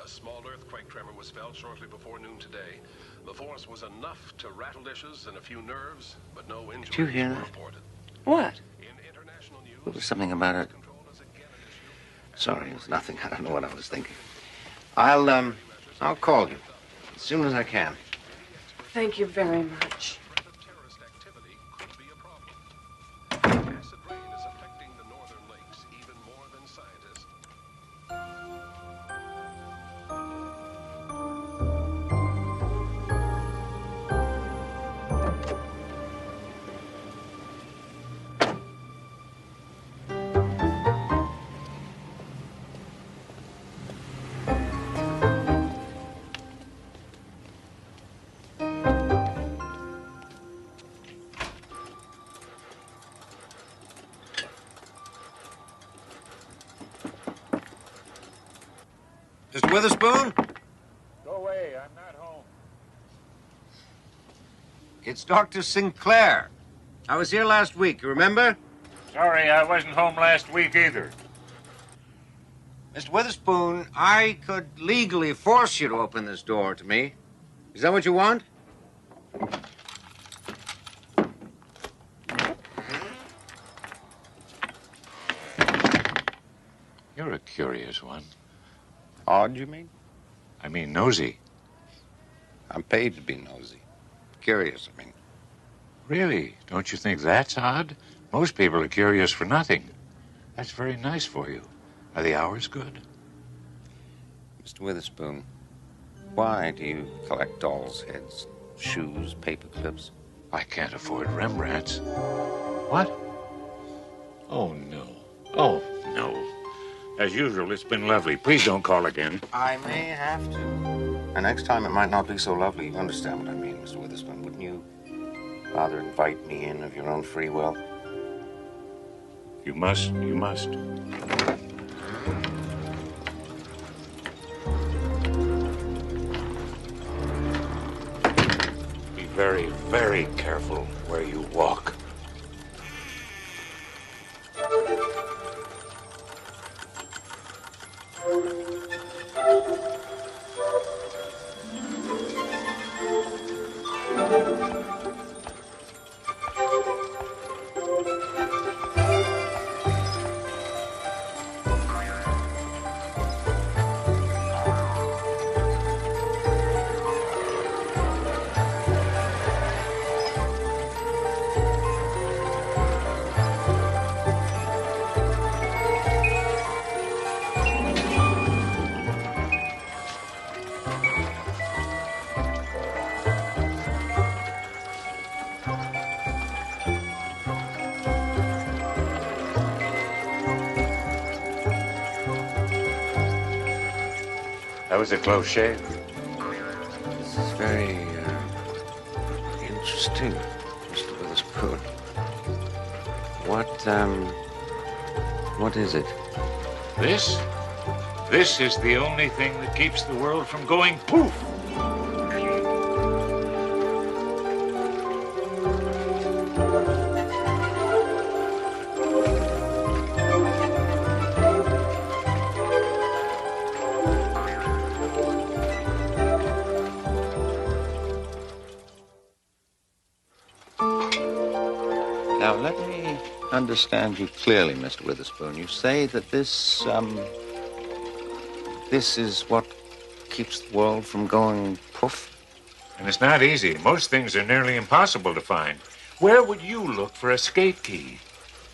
S14: A small earthquake tremor was felt shortly before noon today. The force was enough to rattle dishes and a few nerves, but no injuries
S12: Did you hear
S14: were
S12: that?
S14: reported.
S10: What?
S12: There was something about it. Sorry, it was nothing. I don't know what I was thinking. I'll call you as soon as I can.
S10: Thank you very much.
S14: Acid rain is affecting the northern lakes even more than scientists.
S12: Mr. Witherspoon?
S11: Go away. I'm not home.
S12: It's Dr. Sinclair. I was here last week, you remember?
S11: Sorry, I wasn't home last week either.
S12: Mr. Witherspoon, I could legally force you to open this door to me. Is that what you want?
S11: You're a curious one.
S12: Odd, you mean?
S11: I mean nosy.
S12: I'm paid to be nosy. Curious, I mean.
S11: Really? Don't you think that's odd? Most people are curious for nothing. That's very nice for you. Are the hours good?
S12: Mr. Witherspoon, why do you collect dolls' heads, shoes, paper clips?
S11: I can't afford Rembrandts. What? Oh, no. Oh, no. As usual, it's been lovely. Please don't call again.
S12: I may have to. And next time it might not be so lovely. You understand what I mean, Mr. Witherspoon. Wouldn't you rather invite me in of your own free will?
S11: You must. You must. Be very, very careful where you walk. That was a close shave.
S12: This is very, interesting, Mr. Witherspoon. What is it?
S11: This? This is the only thing that keeps the world from going poof.
S12: Now, let me understand you clearly, Mr. Witherspoon. You say that this is what keeps the world from going poof?
S11: And it's not easy. Most things are nearly impossible to find. Where would you look for a skate key?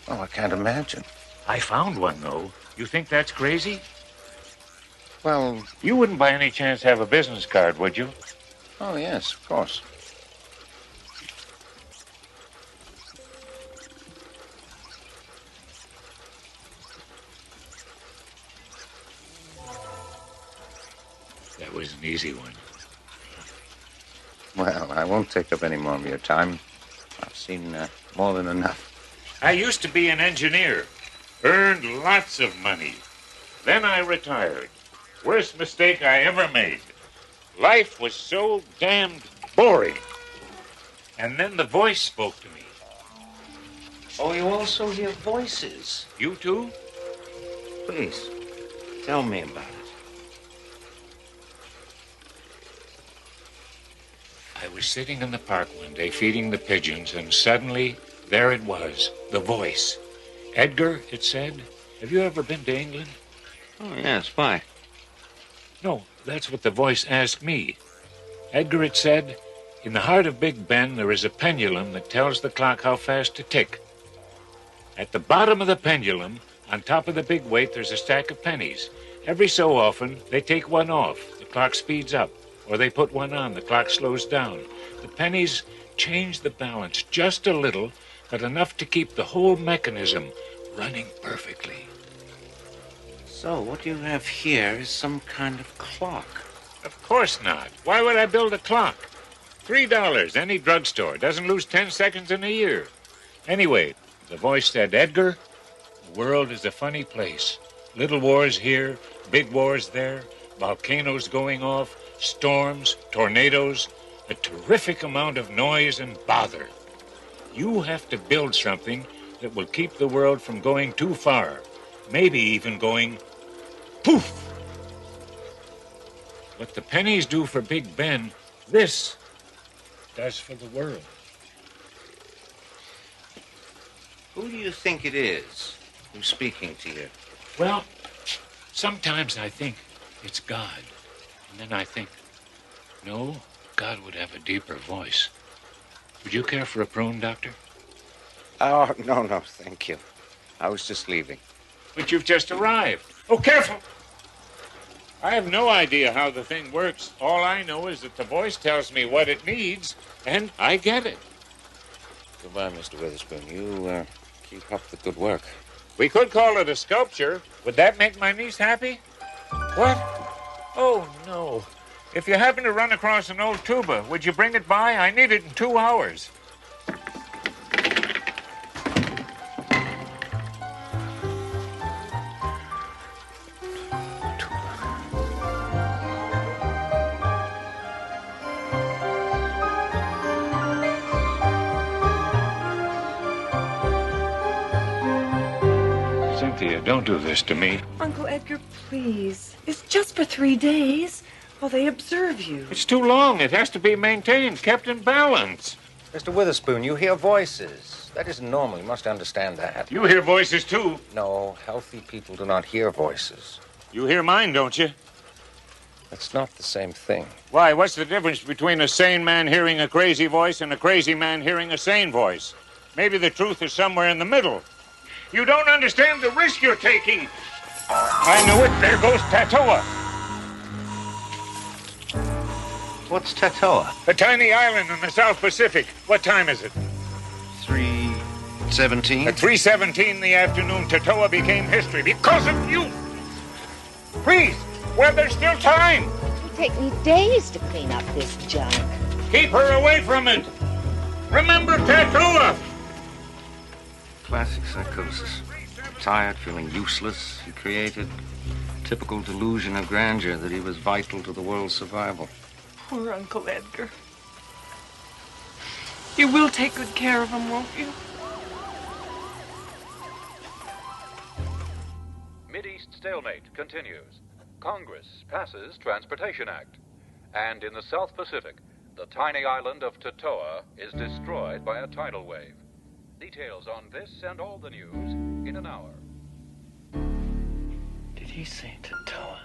S12: Oh, I can't imagine.
S11: I found one, though. You think that's crazy?
S12: Well,
S11: You wouldn't by any chance have a business card, would you?
S12: oh, yes, of course.
S11: That was an easy one.
S12: Well, I won't take up any more of your time. I've seen more than enough.
S11: I used to be an engineer. Earned lots of money. Then I retired. Worst mistake I ever made. Life was so damned boring. And then the voice spoke to me.
S12: Oh, you also hear voices?
S11: You too?
S12: Please, tell me about it.
S11: I was sitting in the park one day feeding the pigeons, and suddenly, there it was, the voice. Edgar, it said, have you ever been to England?
S12: Oh, yes, why?
S11: No, that's what the voice asked me. Edgar, it said, in the heart of Big Ben, there is a pendulum that tells the clock how fast to tick. At the bottom of the pendulum, on top of the big weight, there's a stack of pennies. Every so often, they take one off. The clock speeds up. Or they put one on, the clock slows down. The pennies change the balance just a little, but enough to keep the whole mechanism running perfectly.
S12: So, what you have here is some kind of clock.
S11: Of course not. Why would I build a clock? $3, any drugstore. Doesn't lose 10 seconds in a year. Anyway, the voice said, Edgar, the world is a funny place. Little wars here, big wars there, volcanoes going off, storms, tornadoes, a terrific amount of noise and bother. You have to build something that will keep the world from going too far, maybe even going poof. What the pennies do for Big Ben, this does for the world.
S12: Who do you think it is who's speaking to you?
S11: Well, sometimes I think it's God. And then I think, no, God would have a deeper voice. Would you care for a prune, Doctor?
S12: Oh, no, thank you. I was just leaving.
S11: But you've just arrived. Oh, careful! I have no idea how the thing works. All I know is that the voice tells me what it needs, and I get it.
S12: Goodbye, Mr. Witherspoon. You keep up the good work.
S11: We could call it a sculpture. Would that make my niece happy? What? Oh, no. If you happen to run across an old tuba, would you bring it by? I need it in 2 hours. Cynthia, don't do this to me.
S10: Uncle Edgar, please. It's just for 3 days while they observe you.
S11: It's too long. It has to be maintained, kept in balance.
S12: Mr. Witherspoon, you hear voices. That isn't normal. You must understand that.
S11: You hear voices, too.
S12: No, healthy people do not hear voices.
S11: You hear mine, don't you?
S12: That's not the same thing.
S11: Why, what's the difference between a sane man hearing a crazy voice and a crazy man hearing a sane voice? Maybe the truth is somewhere in the middle. You don't understand the risk you're taking. I knew it. There goes Tatoa.
S12: What's Tatoa?
S11: A tiny island in the South Pacific. What time is it?
S12: 3:17.
S11: At 3:17 in the afternoon, Tatoa became history because of you. Please, well, there's still time.
S9: It'll take me days to clean up this junk.
S11: Keep her away from it. Remember Tatoa.
S12: Classic psychosis. Tired, feeling useless, he created typical delusion of grandeur that he was vital to the world's survival.
S10: Poor Uncle Edgar. You will take good care of him, won't you?
S15: Mideast stalemate continues. Congress passes Transportation Act. And in the South Pacific, the tiny island of Tatoa is destroyed by a tidal wave. Details on this and all the news in an hour.
S3: Did he say Tatoa?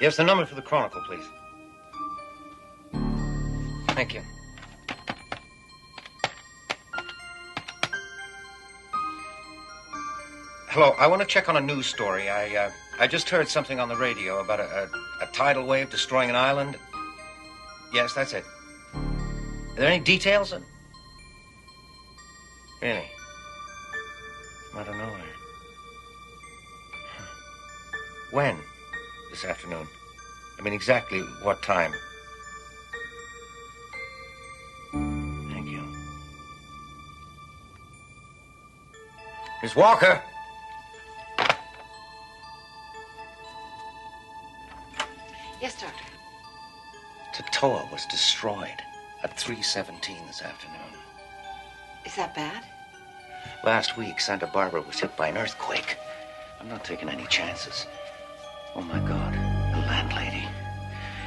S12: Yes, the number for the Chronicle, please. Thank you. Hello, I want to check on a news story. I just heard something on the radio about a tidal wave destroying an island. Yes, that's it. Are there any details? Really? I don't know. When? This afternoon? I mean, exactly what time? Thank you. Miss Walker!
S9: Yes, Doctor.
S12: Tatoa was destroyed at 3:17 this afternoon.
S9: Is that bad?
S12: Last week, Santa Barbara was hit by an earthquake. I'm not taking any chances. Oh, my God. The landlady.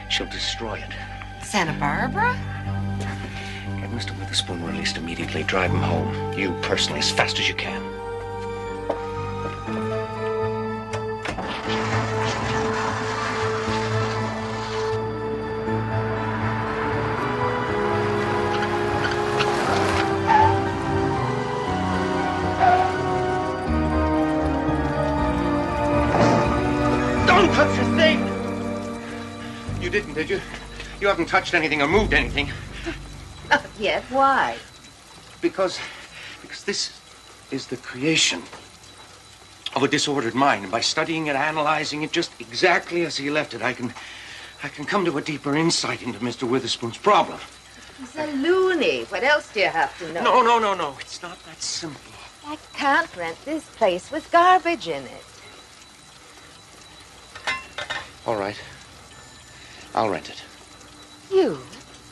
S12: She'll destroy it.
S9: Santa Barbara?
S12: Get Mr. Witherspoon released immediately. Drive him home. You personally, as fast as you can. Don't touch a thing! You didn't, did you? You haven't touched anything or moved anything.
S9: Not yet. Why?
S12: Because this is the creation of a disordered mind. And by studying it, analyzing it just exactly as he left it, I can come to a deeper insight into Mr. Witherspoon's problem.
S9: He's a loony. What else do you have to know?
S12: No. It's not that simple.
S9: I can't rent this place with garbage in it.
S12: All right. I'll rent it.
S9: You?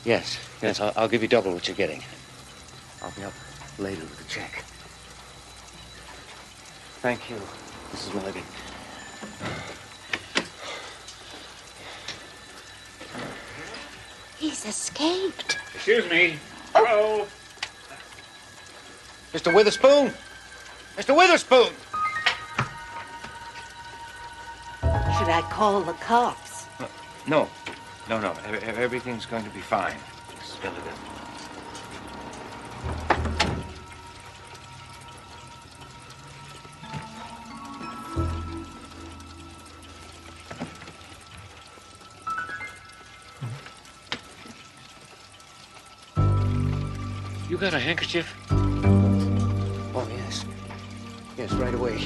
S12: Yes. I'll give you double what you're getting. I'll be up later with a check. Thank you, Mrs. Milligan.
S9: He's escaped.
S11: Excuse me. Hello.
S12: Mr. Witherspoon! Mr. Witherspoon!
S9: Should I call the cops?
S12: No. Everything's going to be fine, Mrs. Milligan.
S11: You got a handkerchief?
S12: Oh, yes. Yes, right away.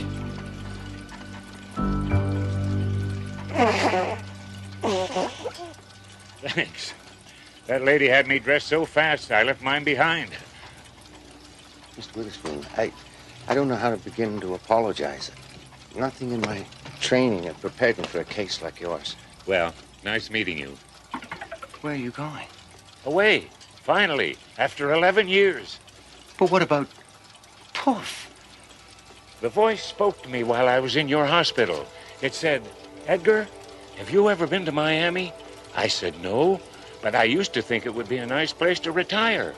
S11: Thanks. That lady had me dressed so fast, I left mine behind.
S12: Mr. Witherspoon, I don't know how to begin to apologize. Nothing in my training had prepared me for a case like yours.
S11: Well, nice meeting you.
S12: Where are you going?
S11: Away, finally, after 11 years.
S12: But what about Puff?
S11: The voice spoke to me while I was in your hospital. It said, "Edgar, have you ever been to Miami?" I said, "No, but I used to think it would be a nice place to retire."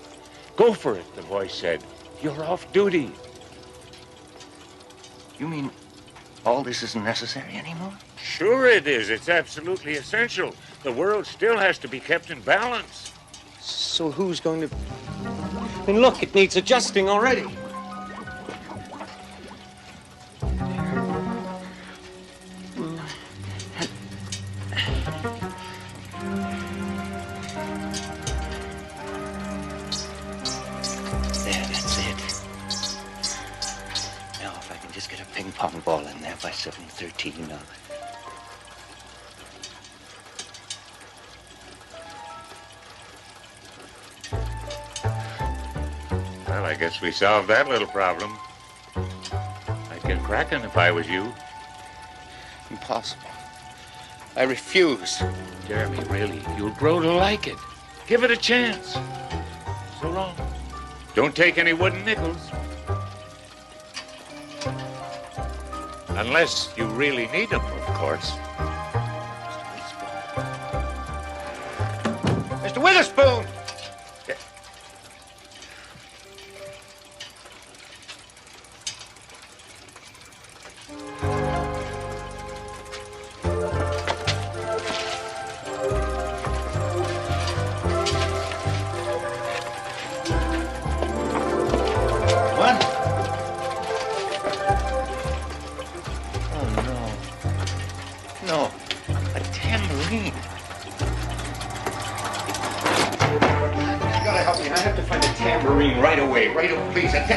S11: "Go for it," the voice said. "You're off duty."
S12: You mean all this isn't necessary anymore?
S11: Sure it is. It's absolutely essential. The world still has to be kept in balance.
S12: So who's going to... I mean, look, it needs adjusting already. There, that's it. Now, if I can just get a ping pong ball in there by 7:13,
S11: Well, I guess we solved that little problem. I'd get cracking if I was you.
S12: Impossible. I refuse.
S11: Jeremy, really, you'll grow to like it. Give it a chance. So long. Don't take any wooden nickels. Unless you really need them, of course.
S12: Mr. Witherspoon! to find a tambourine right away. Right away, please. Can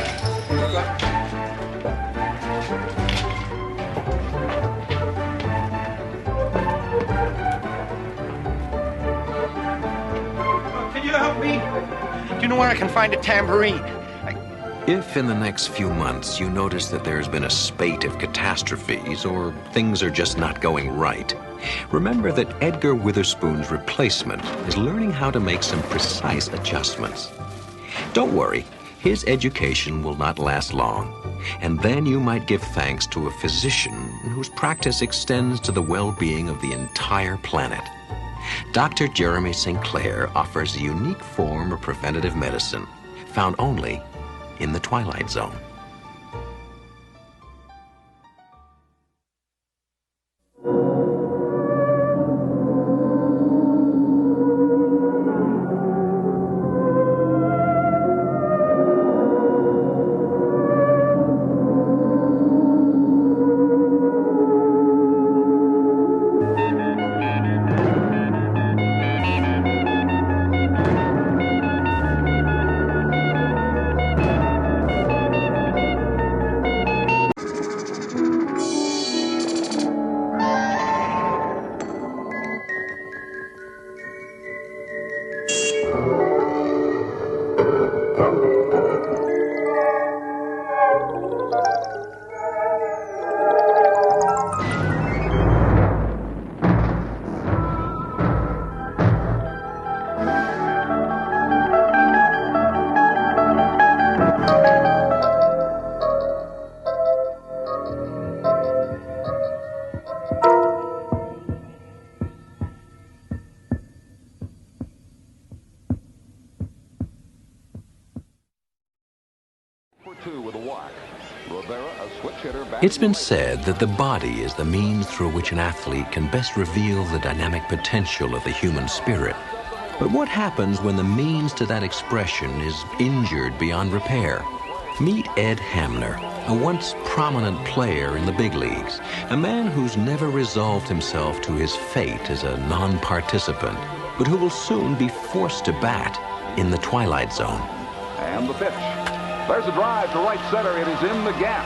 S12: you help me? Do you know where I can find a tambourine?
S13: If in the next few months you notice that there's been a spate of catastrophes or things are just not going right, remember that Edgar Witherspoon's replacement is learning how to make some precise adjustments. Don't worry, his education will not last long, and then you might give thanks to a physician whose practice extends to the well-being of the entire planet. Dr. Jeremy St. Clair offers a unique form of preventative medicine found only in the Twilight Zone. It's been said that the body is the means through which an athlete can best reveal the dynamic potential of the human spirit. But what happens when the means to that expression is injured beyond repair? Meet Ed Hamner, a once prominent player in the big leagues, a man who's never resolved himself to his fate as a non-participant, but who will soon be forced to bat in the Twilight Zone.
S16: And the pitch. There's a drive to right center. It is in the gap.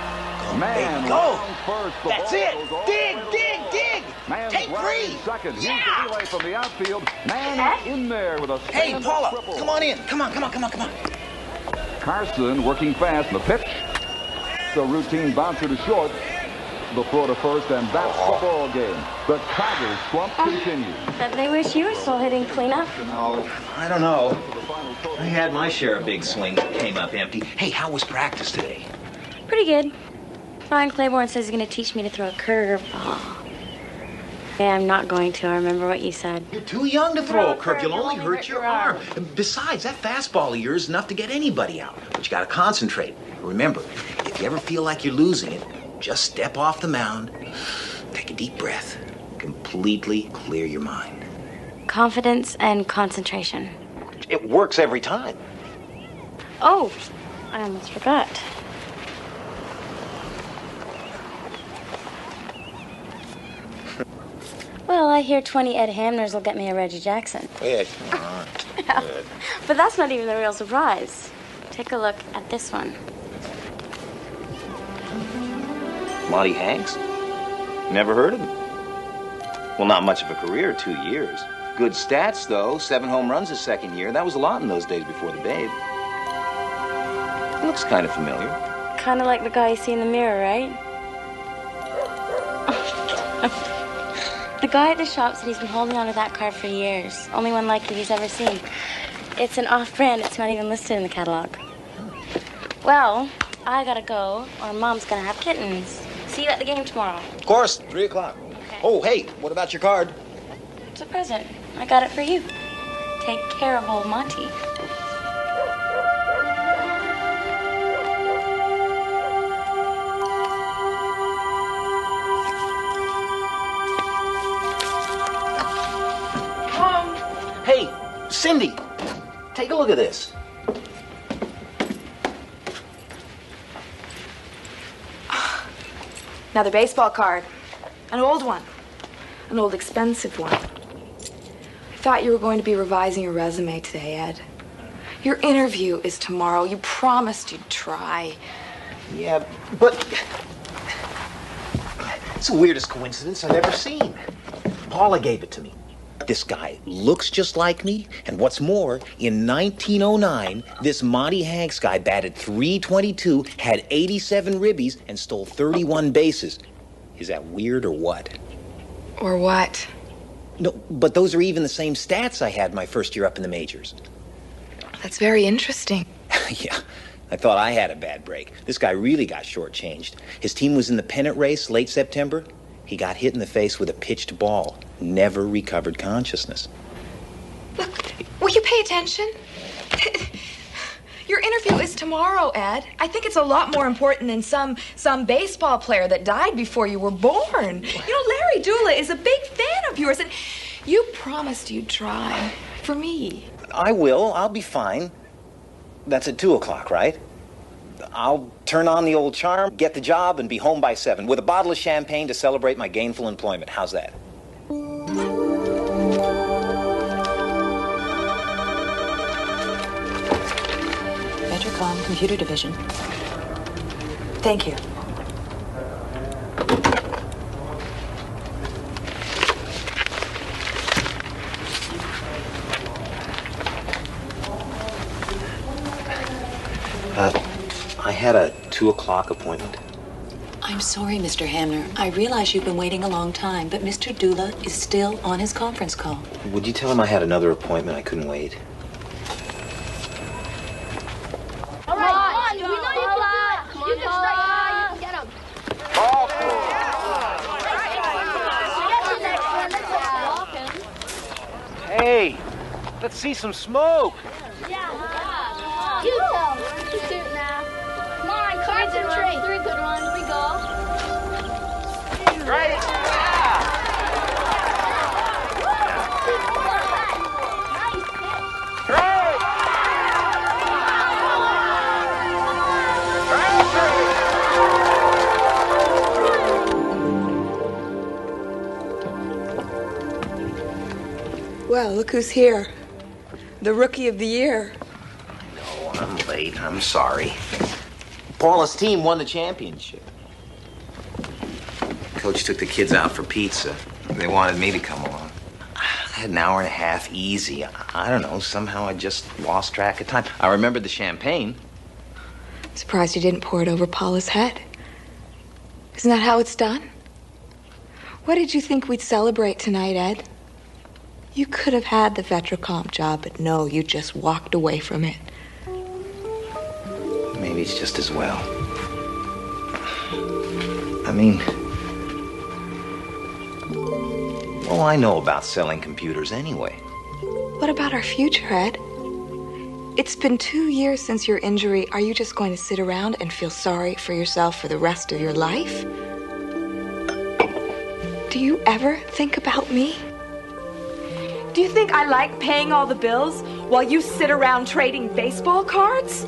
S16: Man,
S3: go!
S16: First,
S3: That's it! Dig!
S16: Man
S3: Take three!
S16: Second.
S3: Yeah!
S16: Here's the relay from the outfield. Man in there with a
S3: Hey, Paula, come on in. Come on.
S16: Carson working fast. The pitch. The routine bouncer to short. The throw to first, and that's the ball game. The Tigers' slump continues.
S17: Bet they wish you were still hitting cleanup.
S3: Oh, I don't know. I had my share of big swings that came up empty. Hey, how was practice today?
S17: Pretty good. Brian Claiborne says he's going to teach me to throw a curveball. Yeah, I'm not going to. I remember what you said.
S3: You're too young to throw a curve. You'll only hurt your arm. Besides, that fastball of yours is enough to get anybody out. But you got to concentrate. Remember, if you ever feel like you're losing it, just step off the mound, take a deep breath, completely clear your mind.
S17: Confidence and concentration.
S3: It works every time.
S17: Oh, I almost forgot. Well, I hear 20 Ed Hamners will get me a Reggie Jackson.
S3: Yeah, come on.
S17: Yeah. But that's not even the real surprise. Take a look at this one.
S3: Monty Hanks? Never heard of him. Well, not much of a career, 2 years. Good stats, though. 7 home runs his second year. That was a lot in those days before the babe. He looks kind of familiar.
S17: Kind of like the guy you see in the mirror, right? The guy at the shop said he's been holding on to that car for years. Only one like it he's ever seen. It's an off-brand. It's not even listed in the catalog. Well, I gotta go, or Mom's gonna have kittens. See you at the game tomorrow.
S3: Of course, 3 o'clock. Okay. Oh, hey, what about your card?
S17: It's a present. I got it for you. Take care of old Monty.
S3: Hey, Cindy, take a look at this.
S18: Another baseball card. An old one. An old expensive one. I thought you were going to be revising your resume today, Ed. Your interview is tomorrow. You promised you'd try.
S3: Yeah, but it's the weirdest coincidence I've ever seen. Paula gave it to me. This guy looks just like me, and what's more, in 1909, this Monty Hanks guy batted .322, had 87 ribbies, and stole 31 bases. Is that weird or what?
S18: Or what?
S3: No, but those are even the same stats I had my first year up in the majors.
S18: That's very interesting.
S3: Yeah, I thought I had a bad break. This guy really got shortchanged. His team was in the pennant race late September. He got hit in the face with a pitched ball. Never recovered consciousness.
S18: Look, will you pay attention? Your interview is tomorrow, Ed. I think it's a lot more important than some baseball player that died before you were born. You know, Larry Dula is a big fan of yours, and you promised you'd try for me.
S3: I will. I'll be fine. That's at 2 o'clock, right? I'll turn on the old charm, get the job, and be home by 7 with a bottle of champagne to celebrate my gainful employment. How's that?
S2: Vetricom Computer Division. Thank you.
S3: I had a 2 o'clock appointment.
S19: I'm sorry, Mr. Hamner. I realize you've been waiting a long time, but Mr. Dula is still on his conference call.
S3: Would you tell him I had another appointment? I couldn't wait.
S20: All right, we know you can do it. Come on, you can strike high, you can get him.
S12: Hey, let's see some smoke.
S20: Yeah. You tell him. You do it now. Come on, concentrate. 3 good ones. We go.
S12: Right.
S18: Well, look who's here. The Rookie of the Year.
S3: Oh, I'm late. I'm sorry. Paula's team won the championship. Coach took the kids out for pizza. They wanted me to come along. I had an hour and a half easy. I don't know. Somehow I just lost track of time. I remembered the champagne.
S18: Surprised you didn't pour it over Paula's head. Isn't that how it's done? What did you think we'd celebrate tonight, Ed? You could have had the Vetricom job, but no, you just walked away from it.
S3: Maybe it's just as well. I mean, all I know about selling computers anyway.
S18: What about our future, Ed? It's been 2 years since your injury. Are you just going to sit around and feel sorry for yourself for the rest of your life? Do you ever think about me? Do you think I like paying all the bills while you sit around trading baseball cards?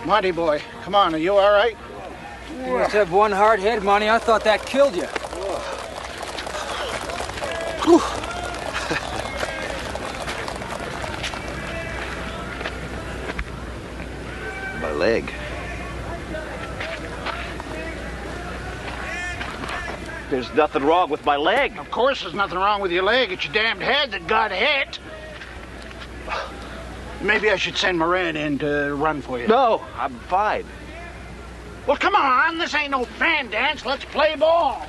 S21: Monty boy, come on, are you all right?
S22: You must have one hard head, Monty. I thought that killed you.
S3: My leg. There's nothing wrong with my leg.
S21: Of course there's nothing wrong with your leg. It's your damned head that got hit. Maybe I should send Moran in to run for you.
S3: No, I'm fine.
S21: Well, come on. This ain't no fan dance. Let's play ball.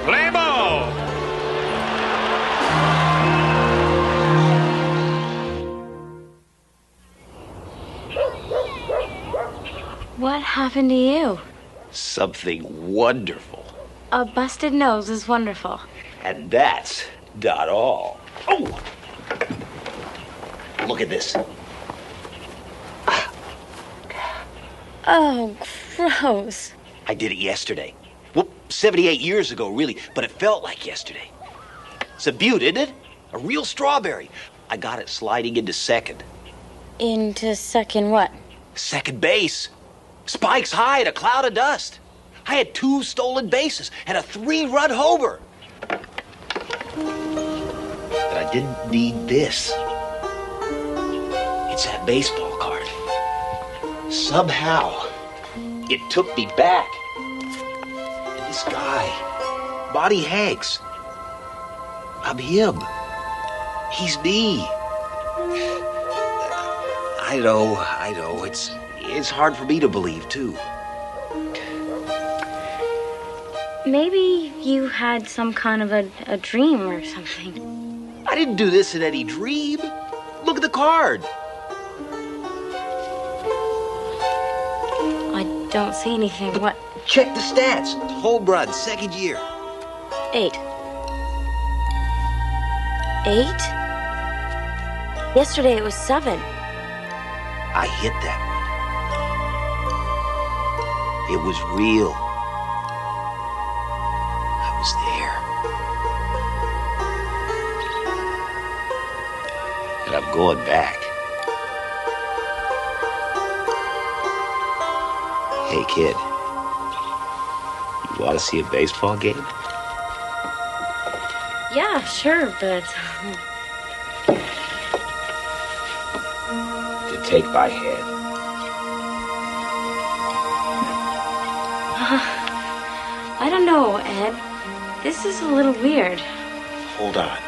S11: Play ball!
S17: What happened to you?
S3: Something wonderful.
S17: A busted nose is wonderful.
S3: And that's not all. Oh! Look at this.
S17: Oh, gross.
S3: I did it yesterday. Well, 78 years ago, really, but it felt like yesterday. It's a beaut, isn't it? A real strawberry. I got it sliding into second.
S17: Into second what?
S3: Second base. Spikes high in a cloud of dust. I had 2 stolen bases and a 3-run homer. But I didn't need this. It's that baseball card. Somehow, it took me back. And this guy, Bonnie Hanks, I'm him. He's me. I know. It's hard for me to believe, too.
S17: Maybe you had some kind of a dream or something.
S3: I didn't do this in any dream. Look at the card.
S17: I don't see anything. What?
S3: Check the stats. Home run, second year.
S17: 8. 8? Yesterday it was 7.
S3: I hit that one. It was real. I was there. And I'm going back. Hey, kid. You want to see a baseball game?
S17: Yeah, sure, but...
S3: To take my hand.
S17: I don't know, Ed. This is a little weird.
S3: Hold on.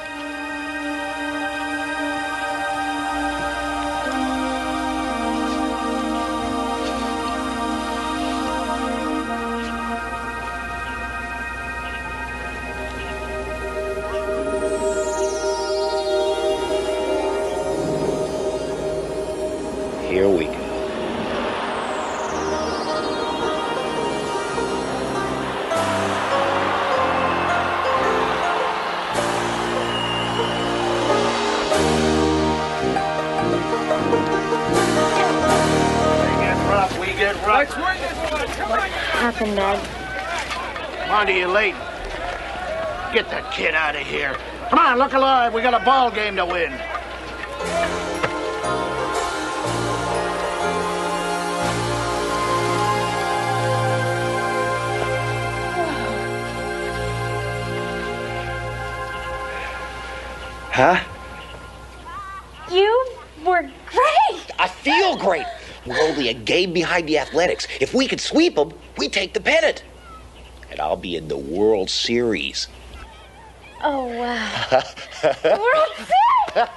S3: Here we go.
S21: We get rough.
S17: Happened, Ed.
S21: Monty, you're late. Get that kid out of here. Come on, look alive. We got a ball game to win.
S3: Huh?
S17: You were great.
S3: I feel great. We're only a game behind the Athletics. If we could sweep them, we take the pennant. And I'll be in the World Series.
S17: Oh, wow. World Series!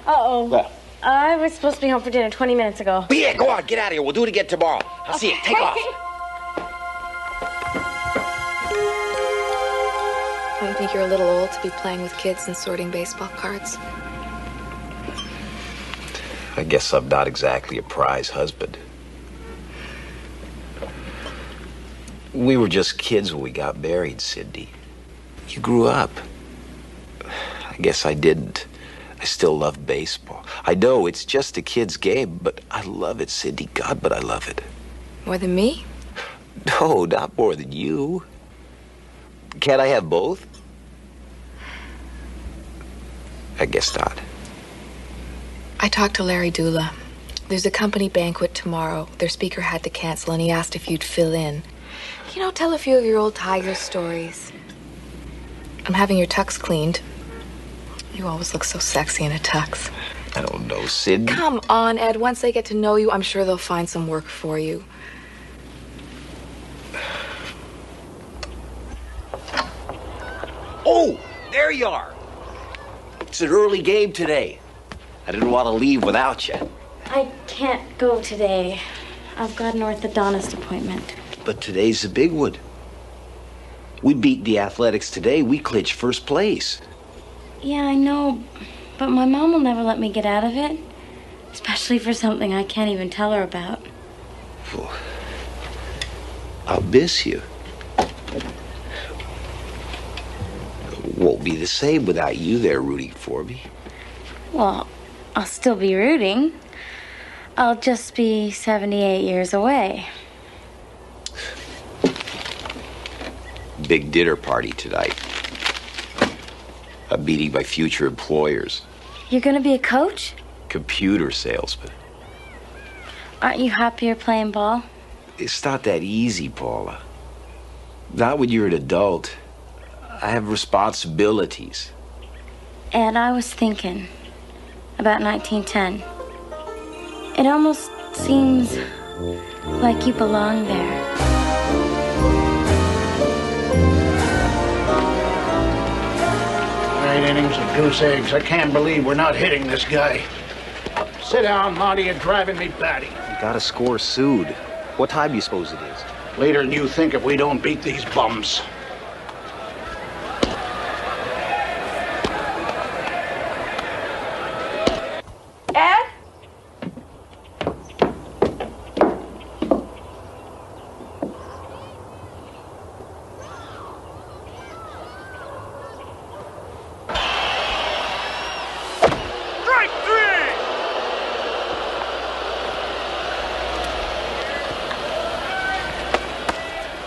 S17: Uh-oh.
S3: Well.
S17: I was supposed to be home for dinner 20 minutes ago.
S3: But yeah, go on, get out of here. We'll do it again tomorrow. I'll see you. Take off.
S18: Don't you think you're a little old to be playing with kids and sorting baseball cards?
S3: I guess I'm not exactly a prize husband. We were just kids when we got married, Cindy. You grew up. I guess I didn't. I still love baseball. I know it's just a kid's game, but I love it, Cindy. God, but I love it.
S18: More than me?
S3: No, not more than you. Can't I have both? I guess not.
S18: I talked to Larry Dula. There's a company banquet tomorrow. Their speaker had to cancel, and he asked if you'd fill in. You know, tell a few of your old Tiger stories. I'm having your tux cleaned. You always look so sexy in a tux.
S3: I don't know, Sid.
S18: Come on, Ed. Once they get to know you, I'm sure they'll find some work for you.
S1: Oh, there you are. It's an early game today. I didn't want to leave without you.
S17: I can't go today. I've got an orthodontist appointment.
S1: But today's the big one. We beat the Athletics today. We clinched first place.
S17: Yeah, I know, but my mom will never let me get out of it. Especially for something I can't even tell her about.
S1: Well, I'll miss you. Won't be the same without you there rooting for me.
S17: Well, I'll still be rooting. I'll just be 78 years away.
S1: Big dinner party tonight. I'm meeting my future employers.
S17: You're gonna be a coach?
S1: Computer salesman.
S17: Aren't you happier playing ball?
S1: It's not that easy, Paula. Not when you're an adult. I have responsibilities.
S17: And I was thinking about 1910. It almost seems like you belong there.
S21: 8 innings of goose eggs. I can't believe we're not hitting this guy. Sit down, Monty. You're driving me batty.
S1: You gotta score soon. What time do you suppose it is?
S21: Later than you think if we don't beat these bums.
S18: Ed?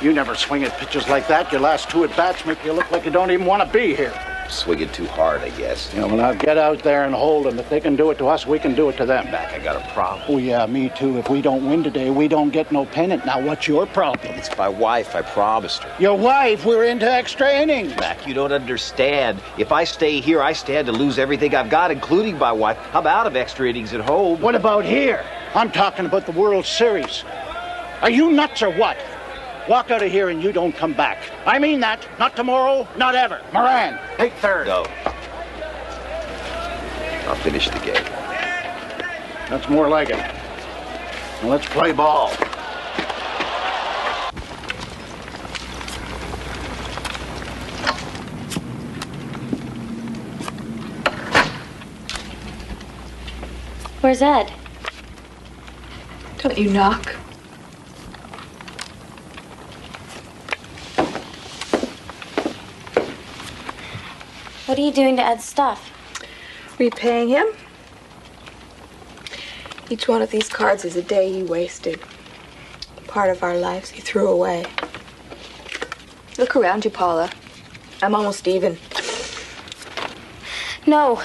S21: You never swing at pitches like that. Your last 2 at-bats make you look like you don't even want to be here.
S1: Swinging too hard, I guess.
S21: Yeah, well, now get out there and hold them. If they can do it to us, we can do it to them.
S1: Back, I got a problem.
S21: Oh, yeah, me too. If we don't win today, we don't get no pennant. Now, what's your problem?
S1: It's my wife. I promised her.
S21: Your wife? We're into extra innings.
S1: Mac, you don't understand. If I stay here, I stand to lose everything I've got, including my wife. I'm out of extra innings at home.
S21: What about here? I'm talking about the World Series. Are you nuts or what? Walk out of here and you don't come back. I mean that. Not tomorrow, not ever. Moran, take third.
S1: No. I'll finish the game.
S21: That's more like it. Now let's play ball.
S17: Where's Ed?
S18: Don't you knock.
S17: What are you doing to Ed's stuff?
S18: Repaying him? Each one of these cards is a day he wasted. Part of our lives he threw away. Look around you, Paula. I'm almost even.
S17: No.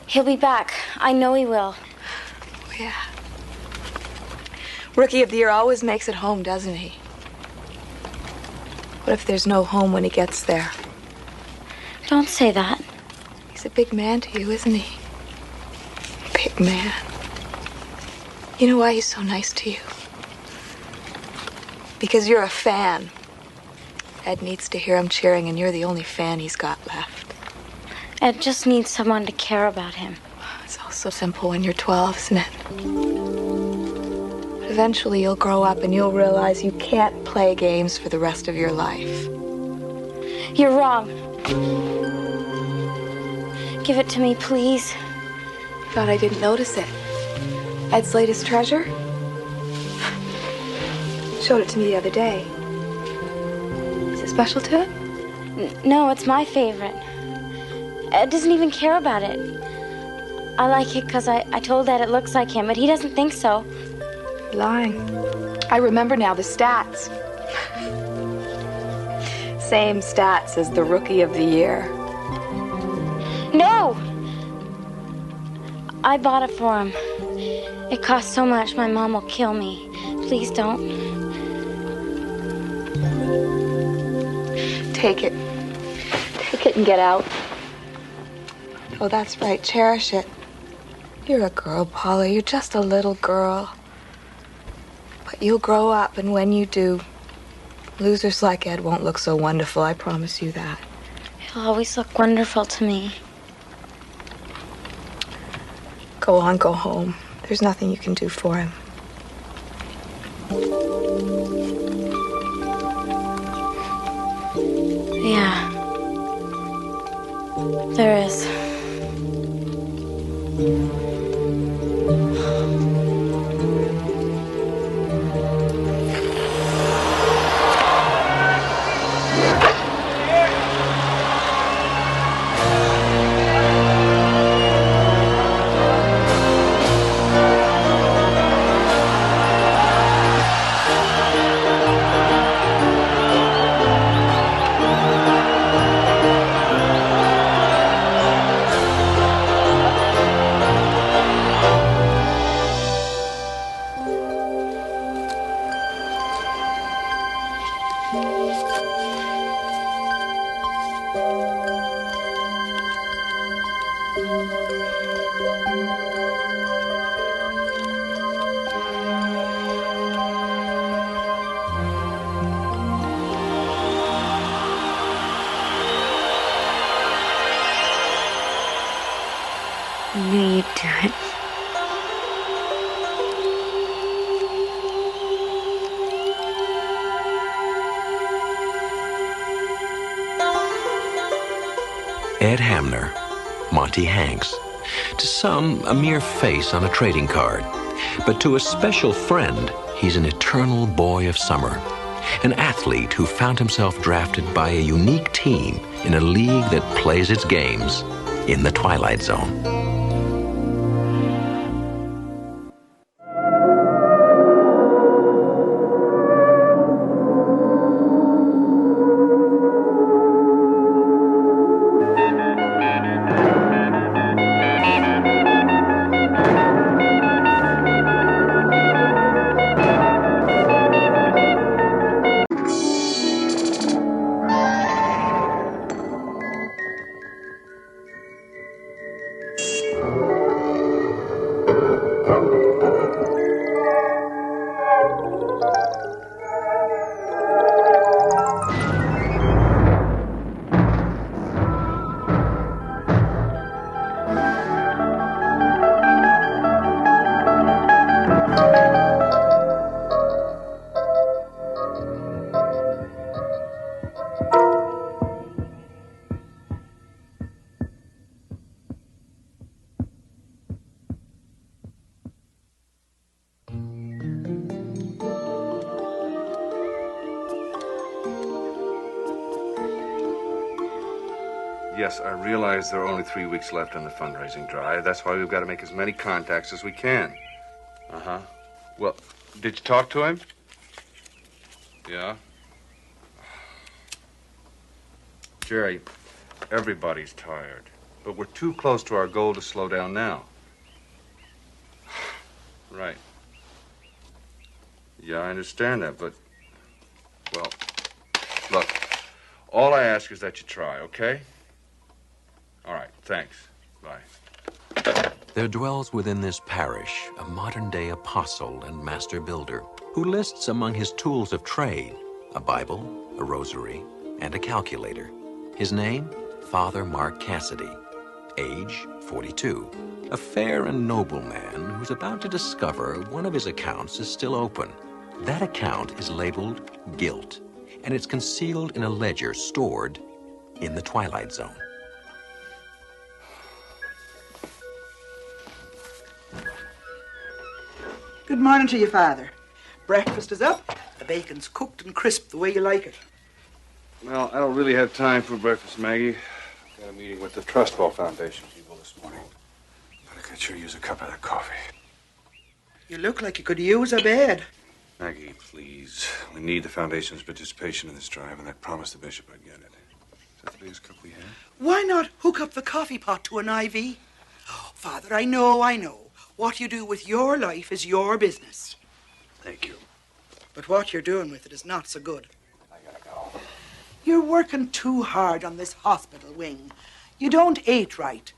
S17: He'll be back. I know he will.
S18: Oh, yeah. Rookie of the Year always makes it home, doesn't he? What if there's no home when he gets there?
S17: Don't say that.
S18: He's a big man to you, isn't he? Big man. You know why he's so nice to you? Because you're a fan. Ed needs to hear him cheering, and you're the only fan he's got left.
S17: Ed just needs someone to care about him.
S18: It's all so simple when you're 12, isn't it? But eventually you'll grow up and you'll realize you can't play games for the rest of your life.
S17: You're wrong. Give it to me, please.
S18: Thought I didn't notice it. Ed's latest treasure? Showed it to me the other day. Is it special to it?
S17: No, it's my favorite. Ed doesn't even care about it. I like it because I told Ed it looks like him, but he doesn't think so.
S18: Lying. I remember now the stats. Same stats as the Rookie of the Year.
S17: No! I bought it for him. It cost so much, my mom will kill me. Please don't.
S18: Take it. Take it and get out. Oh, that's right. Cherish it. You're a girl, Paula. You're just a little girl. But you'll grow up, and when you do, losers like Ed won't look so wonderful. I promise you that.
S17: He'll always look wonderful to me.
S18: Go on, go home. There's nothing you can do for him.
S17: Yeah. There is. I knew you'd do it.
S13: Ed Hamner, Monty Hanks. To some, a mere face on a trading card. But to a special friend, he's an eternal boy of summer. An athlete who found himself drafted by a unique team in a league that plays its games in the Twilight Zone.
S5: Yes, I realize there are only 3 weeks left on the fundraising drive. That's why we've got to make as many contacts as we can. Uh-huh. Well, did you talk to him? Yeah? Jerry, everybody's tired. But we're too close to our goal to slow down now. Right. Yeah, I understand that, but... Well, look, all I ask is that you try, okay? All right, thanks. Bye.
S13: There dwells within this parish a modern-day apostle and master builder who lists among his tools of trade a Bible, a rosary, and a calculator. His name, Father Mark Cassidy. Age, 42. A fair and noble man who's about to discover one of his accounts is still open. That account is labeled Guilt, and it's concealed in a ledger stored in the Twilight Zone.
S6: Good morning to you, Father. Breakfast is up. The bacon's cooked and crisp the way you like it.
S5: Well, I don't really have time for breakfast, Maggie. I've got a meeting with the Trust Fall Foundation people this morning. But I could sure use a cup of that coffee.
S6: You look like you could use a bed.
S5: Maggie, please. We need the Foundation's participation in this drive, and I promised the bishop I'd get it. Is that the biggest cup we have?
S6: Why not hook up the coffee pot to an IV? Father, I know. What you do with your life is your business.
S3: Thank you.
S6: But what you're doing with it is not so good. I gotta go. You're working too hard on this hospital wing. You don't eat right.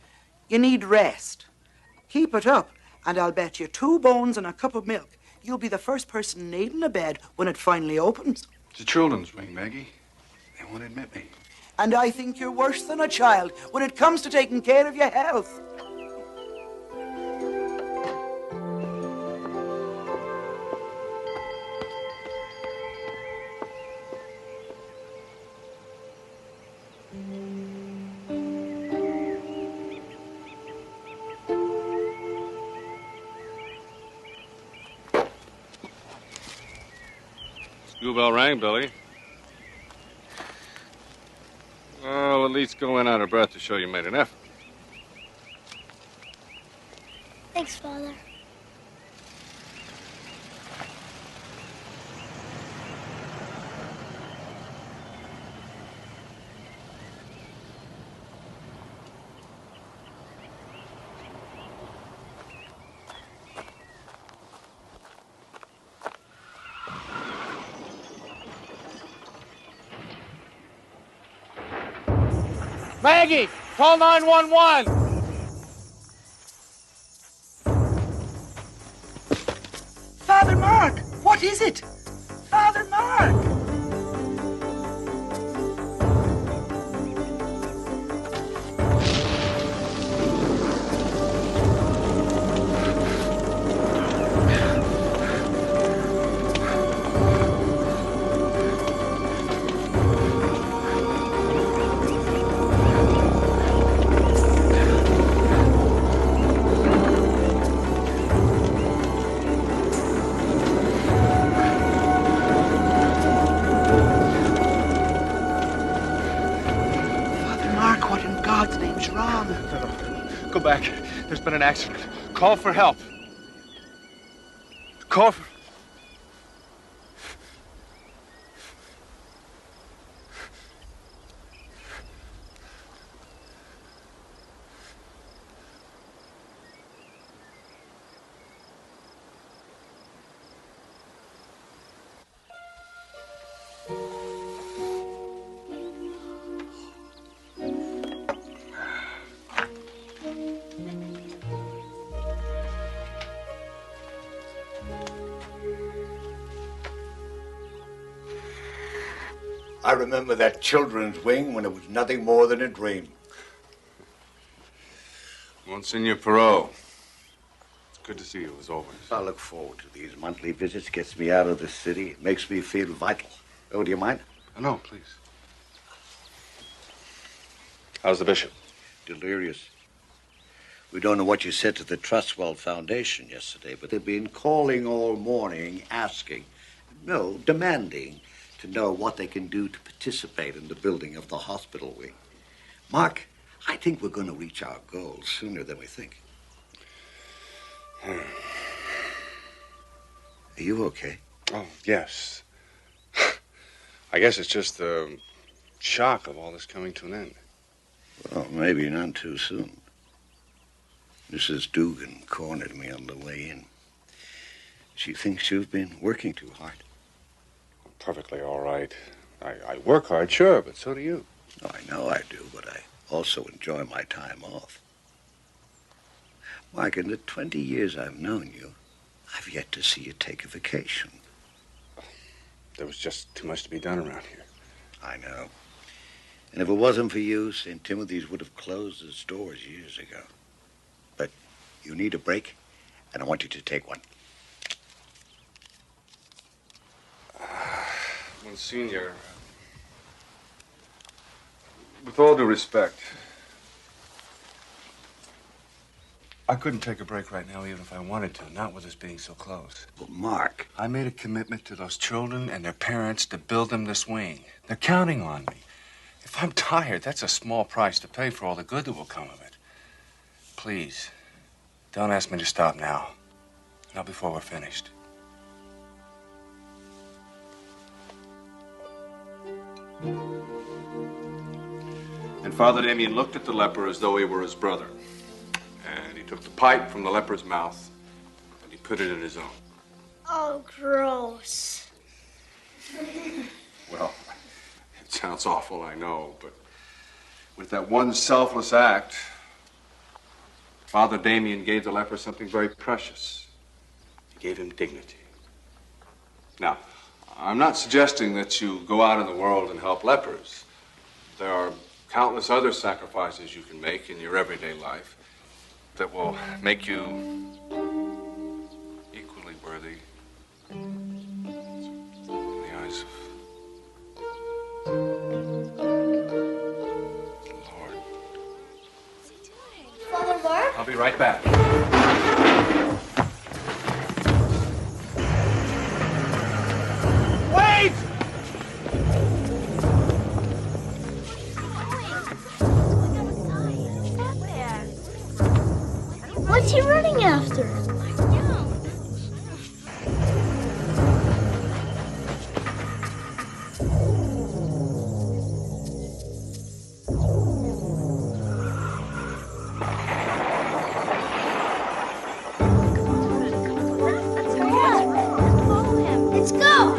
S6: You need rest. Keep it up, and I'll bet you 2 bones and a cup of milk you'll be the first person needing a bed when it finally opens.
S5: It's a children's wing, Maggie. They won't admit me.
S6: And I think you're worse than a child when it comes to taking care of your health.
S5: School bell rang, Billy. Well, at least go in out of breath to show you made an effort.
S20: Thanks, Father.
S7: Maggie, call 911.
S6: Father Mark, what is it? Father Mark!
S7: Go back. There's been an accident. Call for help. Call for...
S21: I remember that children's wing when it was nothing more than a dream.
S5: Monsignor Perot. It's good to see you, as always.
S21: I look forward to these monthly visits. Gets me out of the city. Makes me feel vital. Oh, do you mind?
S5: No, please. How's the bishop?
S21: Delirious. We don't know what you said to the Trustwell Foundation yesterday, but they've been calling all morning, asking, no, demanding to know what they can do to participate in the building of the hospital wing. Mark, I think we're going to reach our goals sooner than we think. Are you okay?
S5: Oh, yes. I guess it's just the shock of all this coming to an end.
S21: Well, maybe none too soon. Mrs. Dugan cornered me on the way in. She thinks you've been working too hard.
S5: Perfectly all right. I work hard, sure, but so do you.
S21: Oh, I know I do, but I also enjoy my time off. Mark, in the 20 years I've known you, I've yet to see you take a vacation.
S5: There was just too much to be done around here.
S21: I know. And if it wasn't for you, St. Timothy's would have closed its doors years ago. But you need a break, and I want you to take one.
S5: Monsignor, with all due respect, I couldn't take a break right now even if I wanted to, not with us being so close.
S21: But Mark,
S5: I made a commitment to those children and their parents to build them this wing. They're counting on me. If I'm tired, that's a small price to pay for all the good that will come of it. Please, don't ask me to stop now. Not before we're finished. And Father Damien looked at the leper as though he were his brother. And took the pipe from the leper's mouth and he put it in his own.
S20: Oh, gross.
S5: Well, it sounds awful, I know, but with that one selfless act, Father Damien gave the leper something very precious. He gave him dignity. Now, I'm not suggesting that you go out in the world and help lepers. There are countless other sacrifices you can make in your everyday life that will make you equally worthy in the eyes of the Lord.
S20: Father Mark?
S5: I'll be right back.
S20: Wait! What's he running after? Let's go!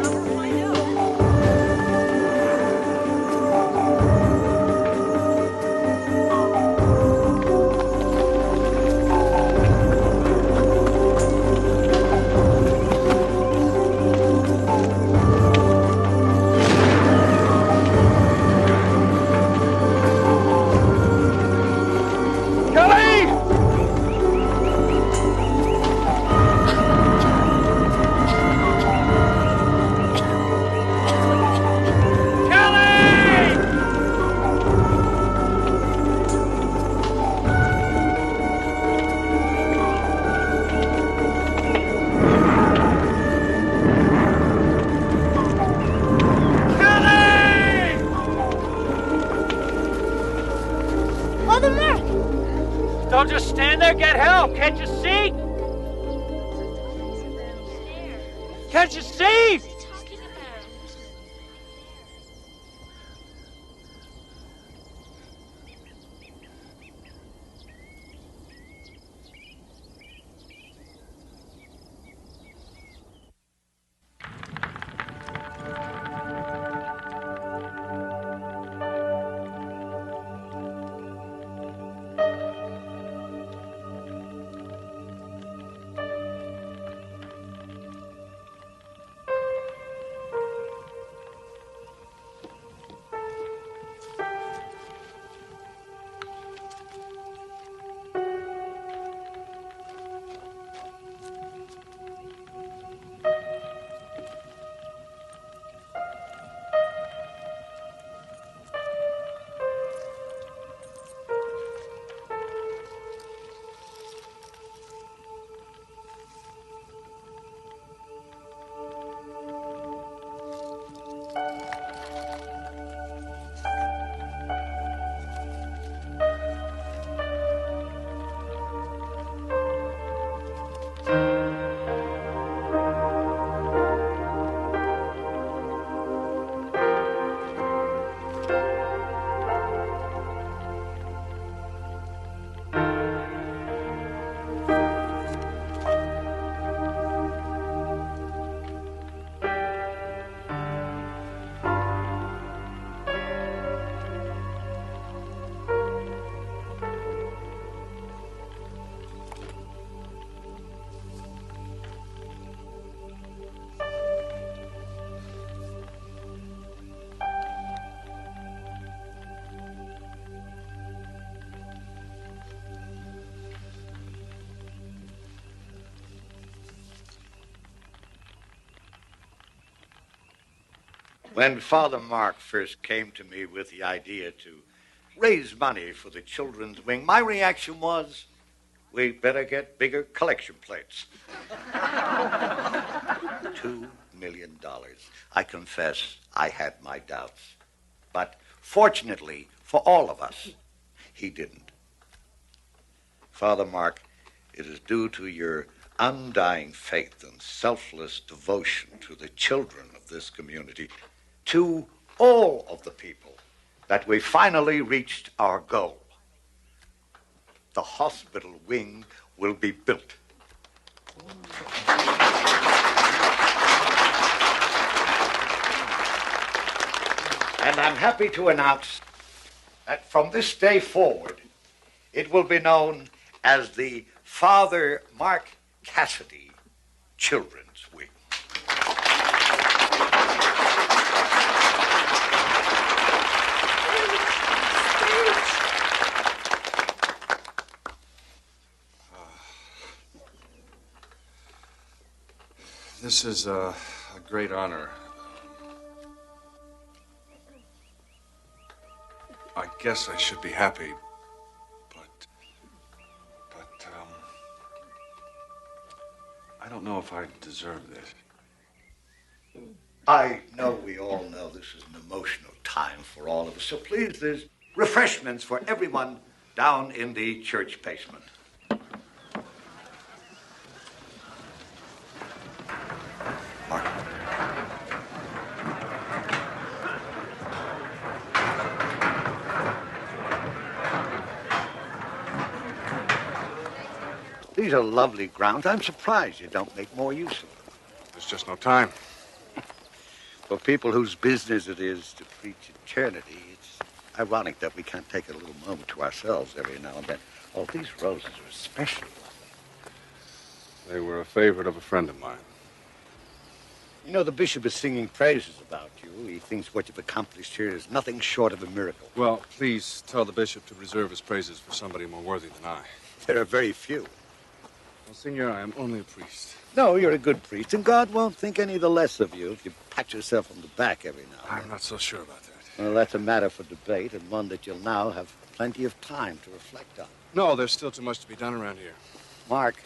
S20: Father Mark!
S22: Don't just stand there, get help! Can't you see? Can't you see?
S21: When Father Mark first came to me with the idea to raise money for the children's wing, my reaction was, we better get bigger collection plates. $2 million. I confess I had my doubts. But fortunately for all of us, he didn't. Father Mark, it is due to your undying faith and selfless devotion to the children of this community, to all of the people, that we finally reached our goal. The hospital wing will be built. And I'm happy to announce that from this day forward, it will be known as the Father Mark Cassidy Children's Wing.
S5: This is a great honor. I guess I should be happy, but I don't know if I deserve this.
S21: I know we all know this is an emotional time for all of us, so please, there's refreshments for everyone down in the church basement. These are lovely grounds. I'm surprised you don't make more use of them.
S5: There's just no time.
S21: For people whose business it is to preach eternity, it's ironic that we can't take a little moment to ourselves every now and then. Oh, these roses are especially lovely.
S5: They were a favorite of a friend of mine.
S21: You know, the bishop is singing praises about you. He thinks what you've accomplished here is nothing short of a miracle.
S5: Well, please tell the bishop to reserve his praises for somebody more worthy than I.
S21: There are very few.
S5: Well, Senor, I am only a priest.
S21: No, you're a good priest, and God won't think any the less of you if you pat yourself on the back every now and then.
S5: I'm not so sure about that.
S21: Well, that's a matter for debate, and one that you'll now have plenty of time to reflect on.
S5: No, there's still too much to be done around here.
S21: Mark,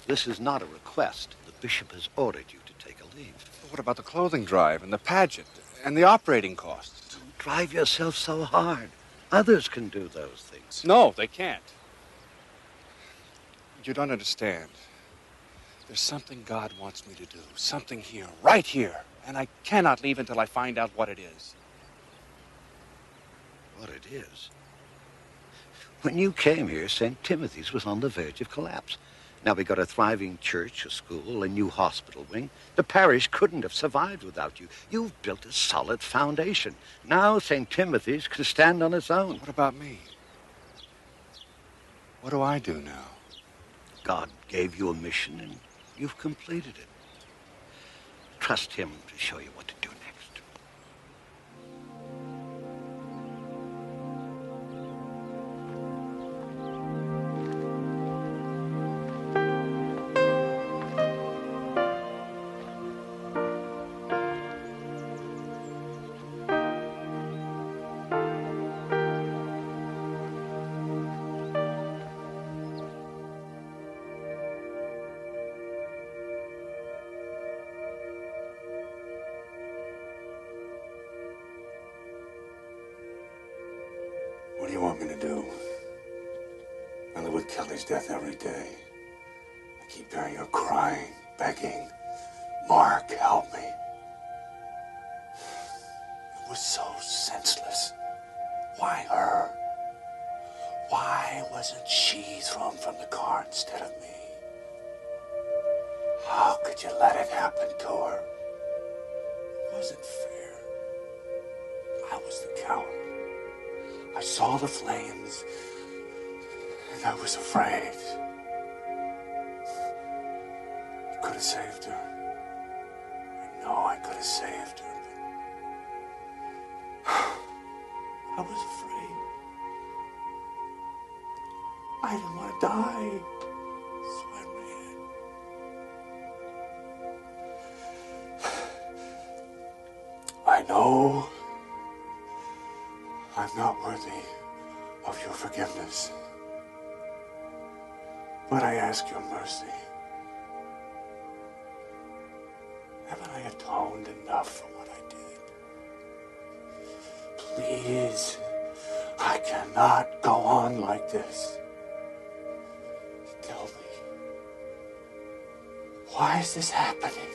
S21: this is not a request. The bishop has ordered you to take a leave.
S5: But what about the clothing drive and the pageant and the operating costs?
S21: Don't drive yourself so hard. Others can do those things.
S5: No, they can't. You don't understand. There's something God wants me to do. Something here, right here. And I cannot leave until I find out what it is.
S21: What it is? When you came here, St. Timothy's was on the verge of collapse. Now we got a thriving church, a school, a new hospital wing. The parish couldn't have survived without you. You've built a solid foundation. Now St. Timothy's can stand on its own.
S5: What about me? What do I do now?
S21: God gave you a mission, and you've completed it. Trust him to show you what to do next.
S5: What do you want me to do? I live with Kelly's death every day. I keep hearing her crying, begging. Mark, help me. It was so senseless. Why her? Why wasn't she thrown from the car instead of me? How could you let it happen to her? It wasn't fair. I was the coward. I saw the flames, and I was afraid. I could have saved her. I know I could have saved her, but I was afraid. I didn't want to die, so I ran. I know I'm not worthy of your forgiveness, but I ask your mercy. Haven't I atoned enough for what I did? Please, I cannot go on like this. Tell me, why is this happening?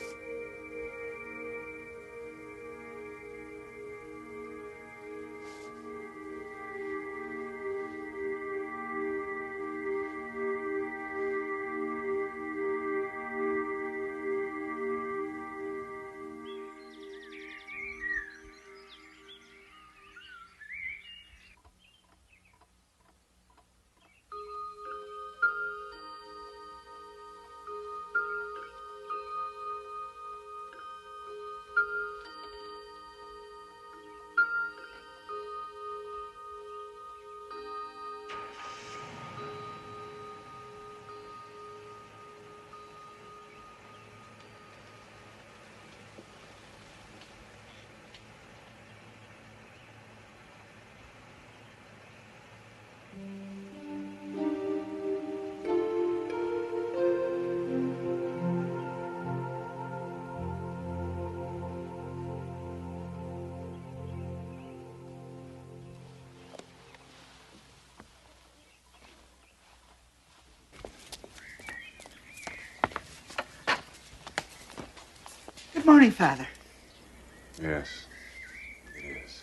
S6: morning, Father.
S5: Yes, it is.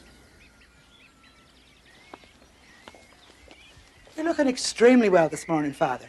S6: You're looking extremely well this morning, Father.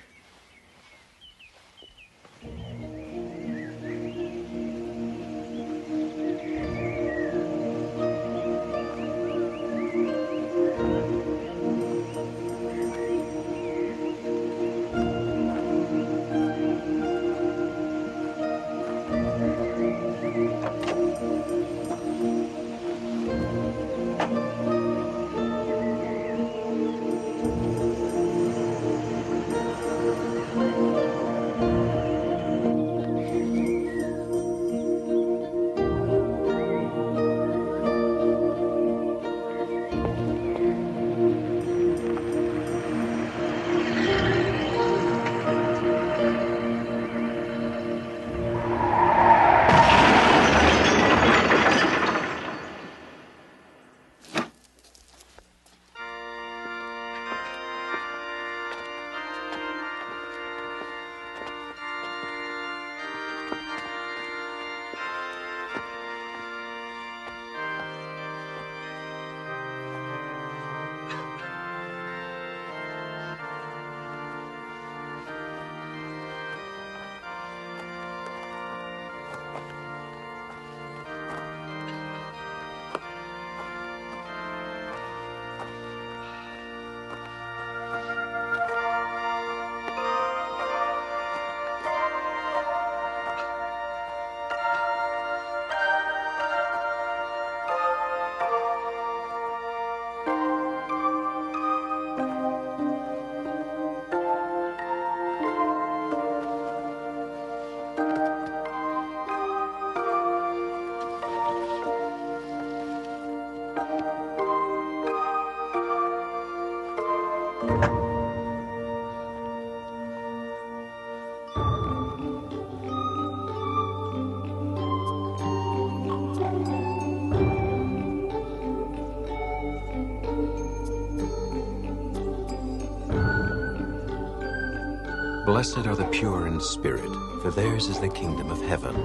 S13: Blessed are the pure in spirit, for theirs is the kingdom of heaven.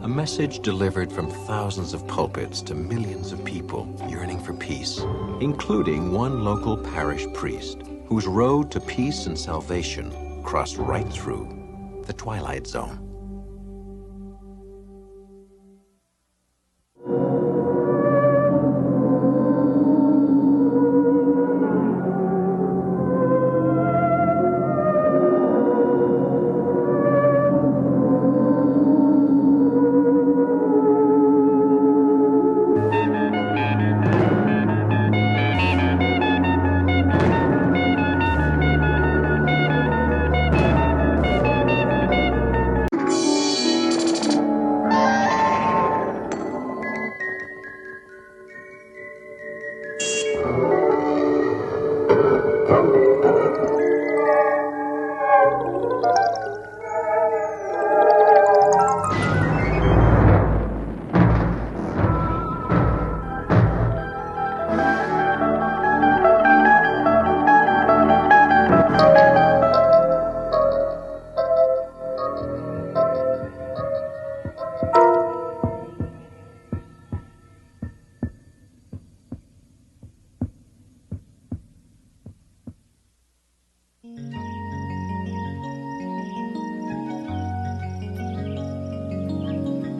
S13: A message delivered from thousands of pulpits to millions of people yearning for peace, including one local parish priest whose road to peace and salvation crossed right through the Twilight Zone.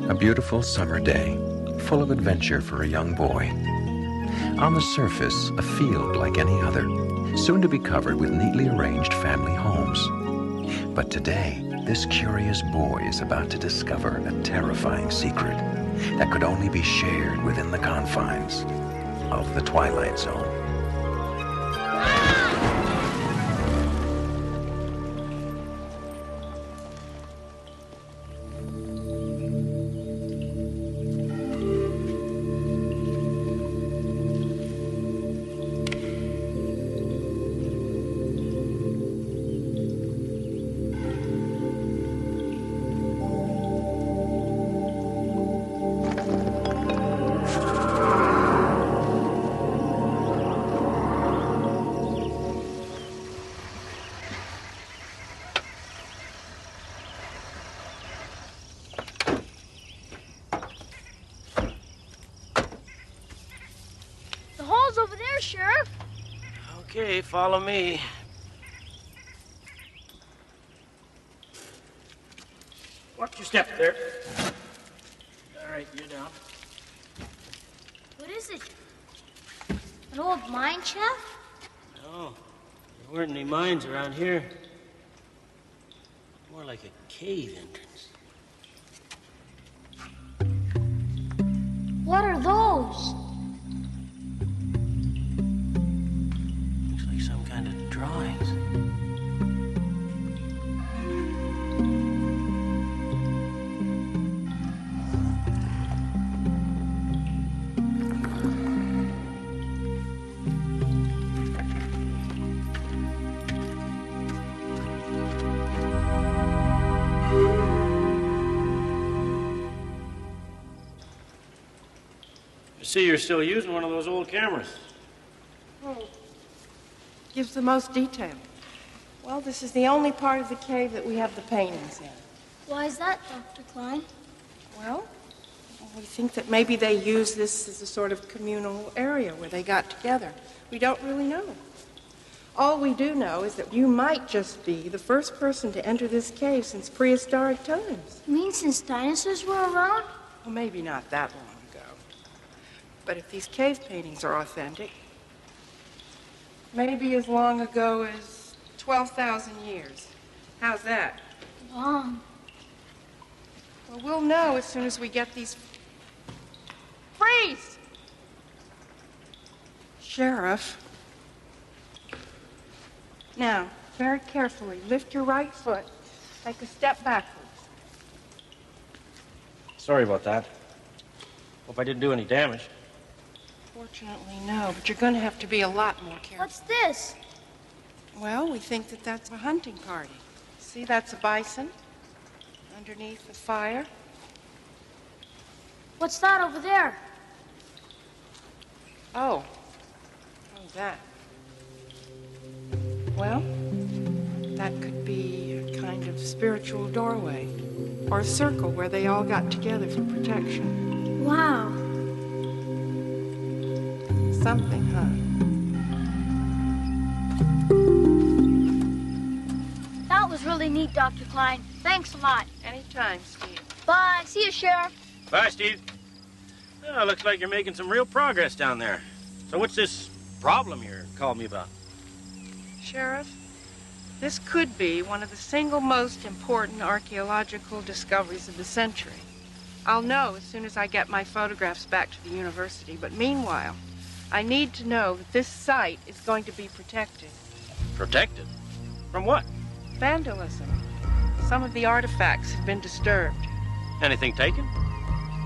S13: A beautiful summer day, full of adventure for a young boy. On the surface, a field like any other, soon to be covered with neatly arranged family homes. But today, this curious boy is about to discover a terrifying secret that could only be shared within the confines of the Twilight Zone.
S20: Sheriff?
S12: Okay, follow me. Watch your step there. All right, you're down.
S20: What is it? An old mine shaft?
S12: No, there weren't any mines around here. More like a cave entrance.
S20: What are those?
S12: Looks like some kind of drawings. See, you're still using one of those old cameras.
S10: Gives the most detail. Well, this is the only part of the cave that we have the paintings in.
S20: Why is that, Dr. Klein?
S10: Well, we think that maybe they used this as a sort of communal area where they got together. We don't really know. All we do know is that you might just be the first person to enter this cave since prehistoric times.
S20: You mean since dinosaurs were around?
S10: Well, maybe not that long ago. But if these cave paintings are authentic, maybe as long ago as 12,000 years. How's that?
S20: Long.
S10: Well, we'll know as soon as we get these... Freeze! Sheriff. Now, very carefully, lift your right foot. Take a step backwards.
S12: Sorry about that. Hope I didn't do any damage.
S10: Fortunately, no, but you're going to have to be a lot more careful.
S20: What's this?
S10: Well, we think that that's a hunting party. See, that's a bison underneath the fire.
S20: What's that over there?
S10: Oh, that. Well, that could be a kind of spiritual doorway or a circle where they all got together for protection.
S20: Wow.
S10: Something, huh?
S20: That was really neat, Dr. Klein. Thanks a lot.
S10: Anytime, Steve.
S20: Bye. See you, Sheriff.
S12: Bye, Steve. Oh, looks like you're making some real progress down there. So what's this problem you're calling me about?
S10: Sheriff, this could be one of the single most important archaeological discoveries of the century. I'll know as soon as I get my photographs back to the university, but meanwhile, I need to know that this site is going to be protected.
S12: Protected? From what?
S10: Vandalism. Some of the artifacts have been disturbed.
S12: Anything taken?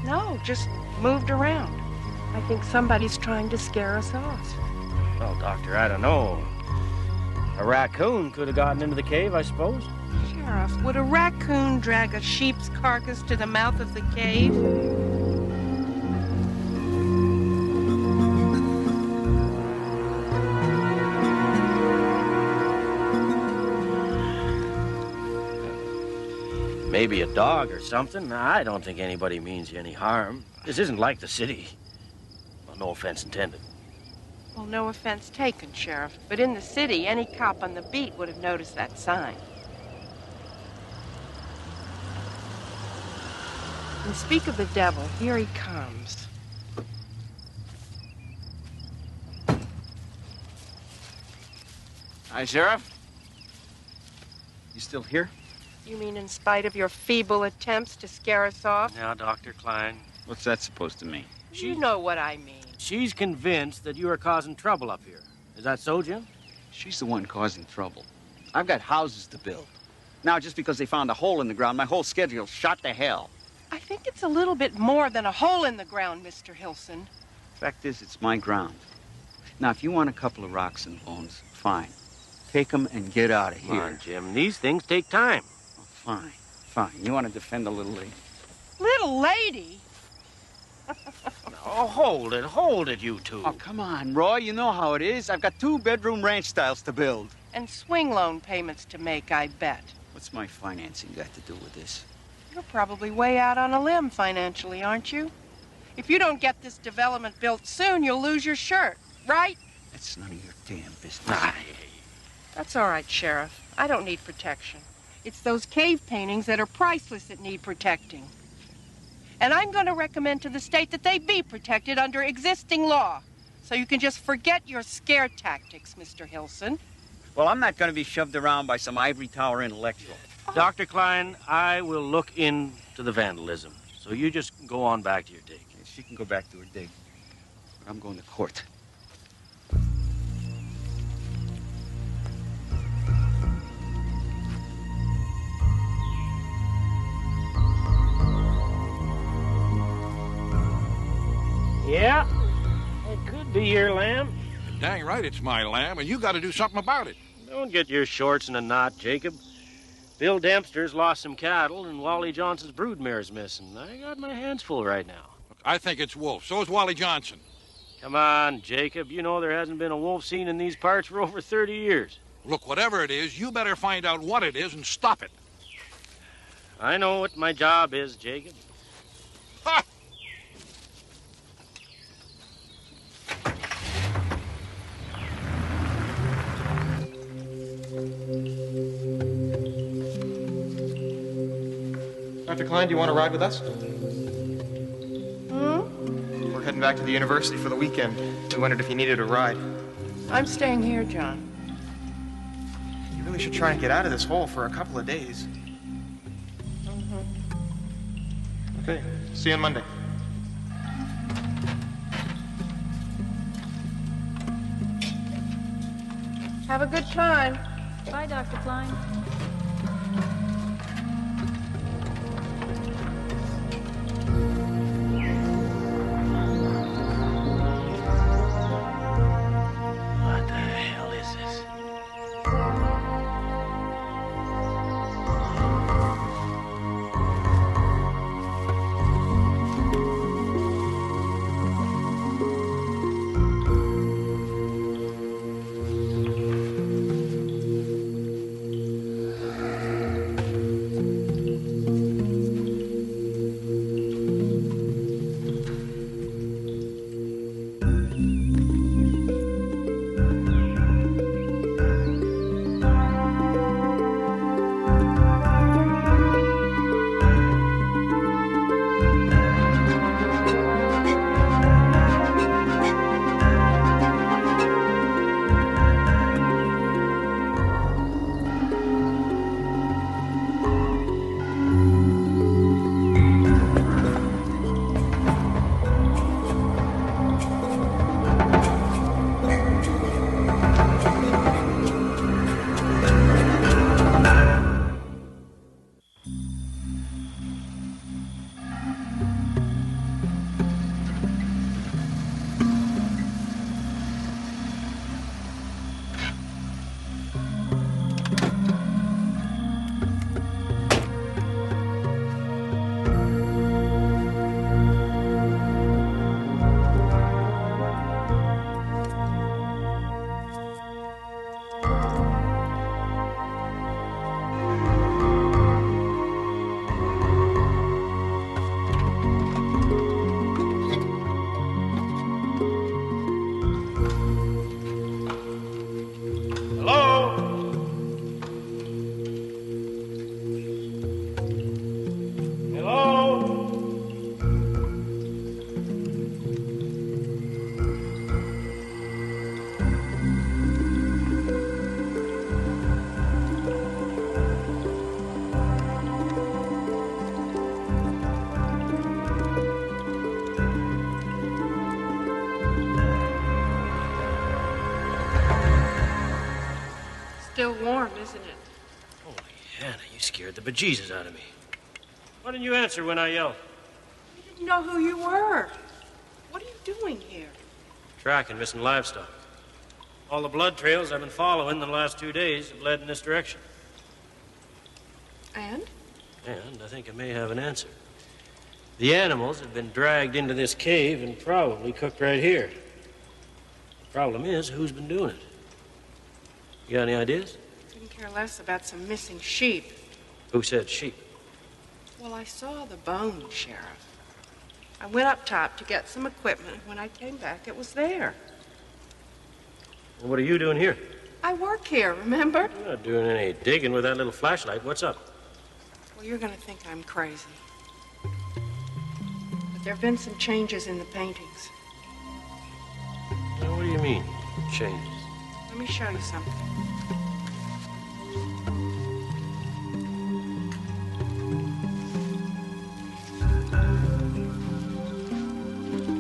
S10: No, just moved around. I think somebody's trying to scare us off.
S12: Well, Doctor, I don't know. A raccoon could have gotten into the cave, I suppose.
S10: Sheriff, would a raccoon drag a sheep's carcass to the mouth of the cave?
S12: Maybe a dog or something. I don't think anybody means you any harm. This isn't like the city. Well, no offense intended.
S10: Well, no offense taken, Sheriff. But in the city, any cop on the beat would have noticed that sign. And speak of the devil, here he comes.
S4: Hi, Sheriff. You still here?
S10: You mean in spite of your feeble attempts to scare us off?
S12: Now, Dr. Klein.
S4: What's that supposed to mean?
S10: You know what I mean.
S12: She's convinced that you are causing trouble up here. Is that so, Jim?
S4: She's the one causing trouble. I've got houses to build. Now, just because they found a hole in the ground, my whole schedule's shot to hell.
S10: I think it's a little bit more than a hole in the ground, Mr. Hilson.
S4: Fact is, it's my ground. Now, if you want a couple of rocks and bones, fine. Take them and get out of here.
S12: Come on, Jim. These things take time.
S4: Oh, fine, fine. You want to defend the little lady?
S10: Little lady?
S12: Oh, hold it, you two.
S4: Oh, come on, Roy. You know how it is. I've got 2-bedroom ranch styles to build.
S10: And swing loan payments to make, I bet.
S4: What's my financing got to do with this?
S10: You're probably way out on a limb financially, aren't you? If you don't get this development built soon, you'll lose your shirt, right?
S4: That's none of your damn business.
S10: That's all right, Sheriff. I don't need protection. It's those cave paintings that are priceless that need protecting. And I'm going to recommend to the state that they be protected under existing law. So you can just forget your scare tactics, Mr. Hilson.
S4: Well, I'm not going to be shoved around by some ivory tower intellectual.
S8: Dr. Klein, I will look into the vandalism. So you just go on back to your dig.
S4: She can go back to her dig. But I'm going to court.
S8: Yeah, it could be your lamb.
S14: Dang right it's my lamb, and you got to do something about it.
S8: Don't get your shorts in a knot, Jacob. Bill Dempster's lost some cattle, and Wally Johnson's broodmare's missing. I got my hands full right now.
S14: Look, I think it's wolf. So is Wally Johnson.
S8: Come on, Jacob. You know there hasn't been a wolf seen in these parts for over 30 years.
S14: Look, whatever it is, you better find out what it is and stop it.
S8: I know what my job is, Jacob.
S14: Ha!
S7: Dr. Klein, do you want to ride with us? We're heading back to the university for the weekend. We wondered if you needed a ride.
S10: I'm staying here, John.
S7: You really should try and get out of this hole for a couple of days. Okay, see you on Monday.
S10: Have a good time.
S17: Bye, Dr. Klein.
S3: What the hell is this?
S10: Still warm, isn't it?
S8: Holy Hannah, you scared the bejesus out of me. Why didn't you answer when I yelled?
S10: I didn't know who you were. What are you doing here?
S8: Tracking missing livestock. All the blood trails I've been following the last 2 days have led in this direction.
S10: And?
S8: And I think I may have an answer. The animals have been dragged into this cave and probably cooked right here. The problem is, who's been doing it? You got any ideas?
S10: Couldn't care less about some missing sheep.
S8: Who said sheep?
S10: Well, I saw the bone, Sheriff. I went up top to get some equipment. When I came back, it was there.
S8: Well, what are you doing here?
S10: I work here, remember?
S8: You're not doing any digging with that little flashlight. What's up?
S10: Well, you're going to think I'm crazy. But there have been some changes in the paintings.
S8: Now, what do you mean, changes?
S10: Let me show you something.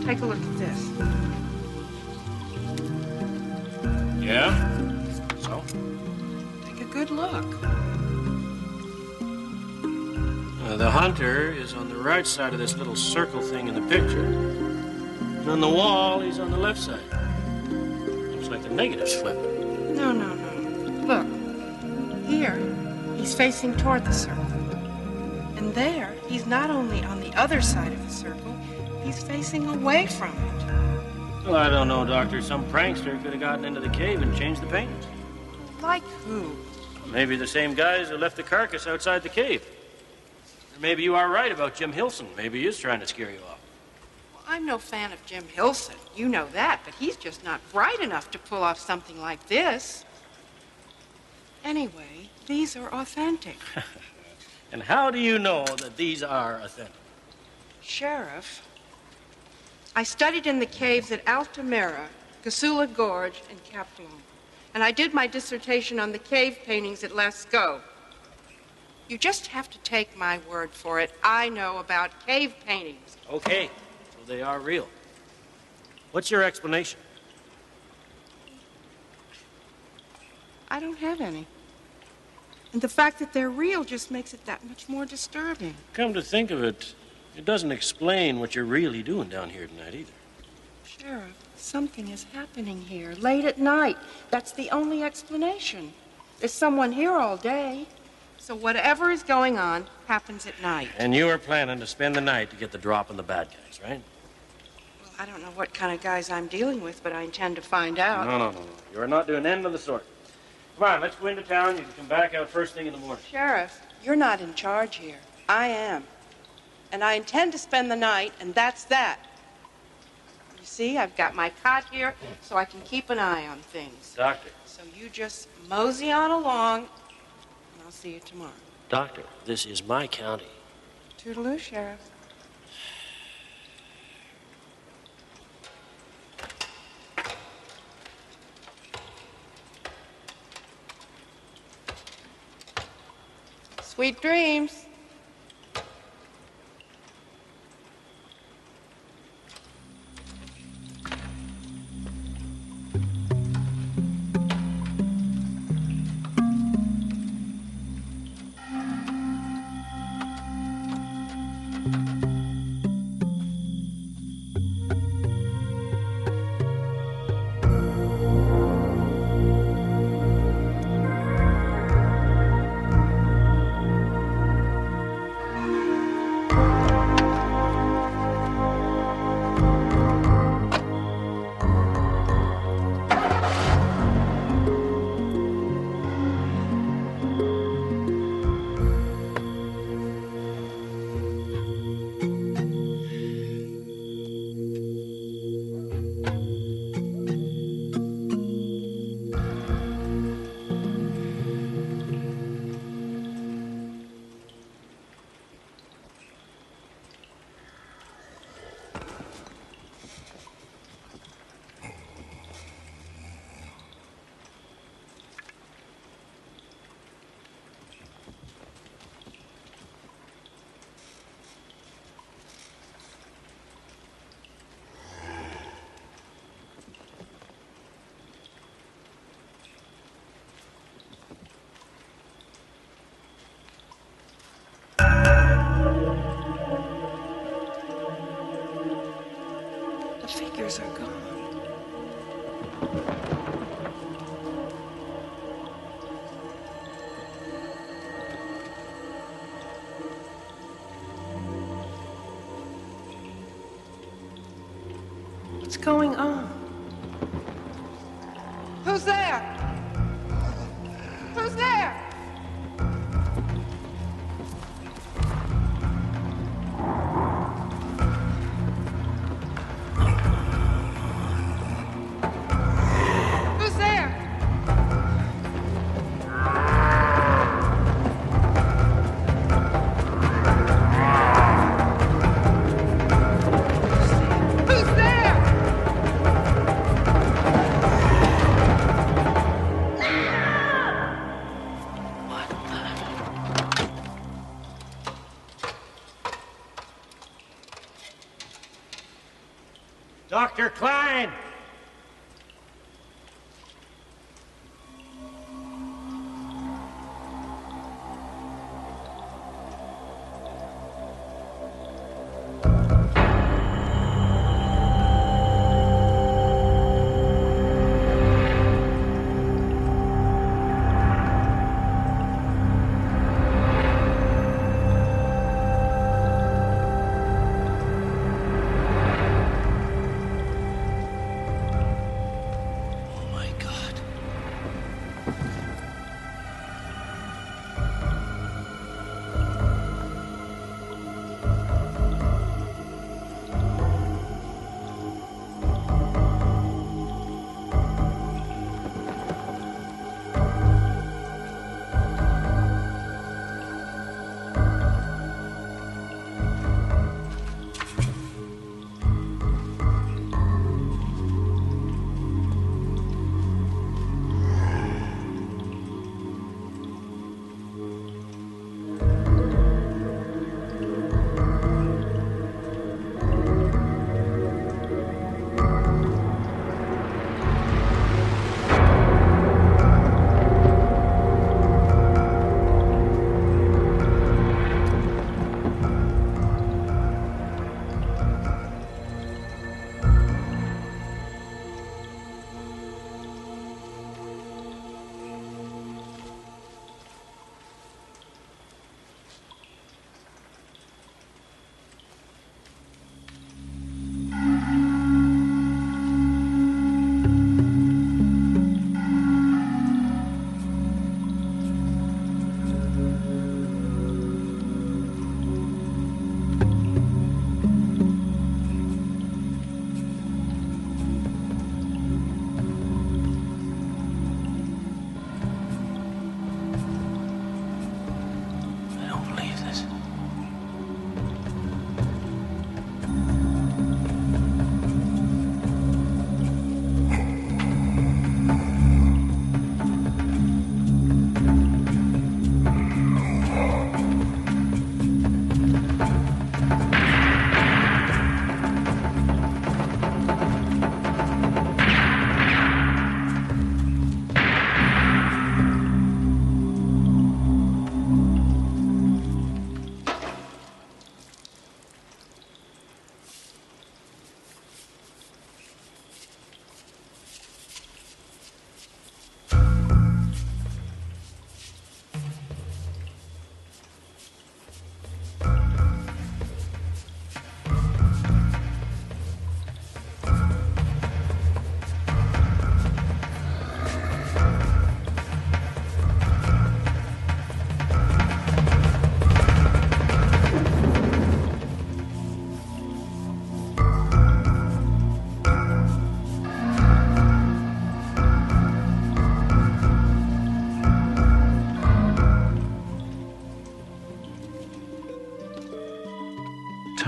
S10: Take a look at this.
S8: Yeah? So?
S10: Take a good look.
S8: The hunter is on the right side of this little circle thing in the picture. And on the wall, he's on the left side. Looks like the negative's flipping.
S10: No, no, no. Look. Here, he's facing toward the circle. And there, he's not only on the other side of the circle, he's facing away from it.
S8: Well, I don't know, Doctor. Some prankster could have gotten into the cave and changed the paintings.
S10: Like who?
S8: Maybe the same guys who left the carcass outside the cave. Or maybe you are right about Jim Hilson. Maybe he is trying to scare you off.
S10: Well, I'm no fan of Jim Hilson. You know that, but he's just not bright enough to pull off something like this. Anyway, these are authentic.
S8: And how do you know that these are authentic?
S10: Sheriff, I studied in the caves at Altamira, Casula Gorge, and Caplon. And I did my dissertation on the cave paintings at Lascaux. You just have to take my word for it. I know about cave paintings.
S8: Okay, so they are real. What's your explanation?
S10: I don't have any. And the fact that they're real just makes it that much more disturbing.
S8: Come to think of it, it doesn't explain what you're really doing down here tonight either.
S10: Sheriff, something is happening here late at night. That's the only explanation. There's someone here all day. So whatever is going on happens at night.
S8: And you are planning to spend the night to get the drop on the bad guys, right?
S10: Well, I don't know what kind of guys I'm dealing with, but I intend to find out.
S8: No. You're not doing end of the sort. Come on, let's go into town. You can come back out first thing in the morning.
S10: Sheriff, you're not in charge here. I am. And I intend to spend the night, and that's that. You see, I've got my cot here so I can keep an eye on things.
S8: Doctor.
S10: So you just mosey on along, and I'll see you tomorrow.
S8: Doctor, this is my county.
S10: Toodaloo, Sheriff. Sweet dreams. The figures are gone. What's going on? Who's there? Who's there? Who's there?
S8: Dr. Klein!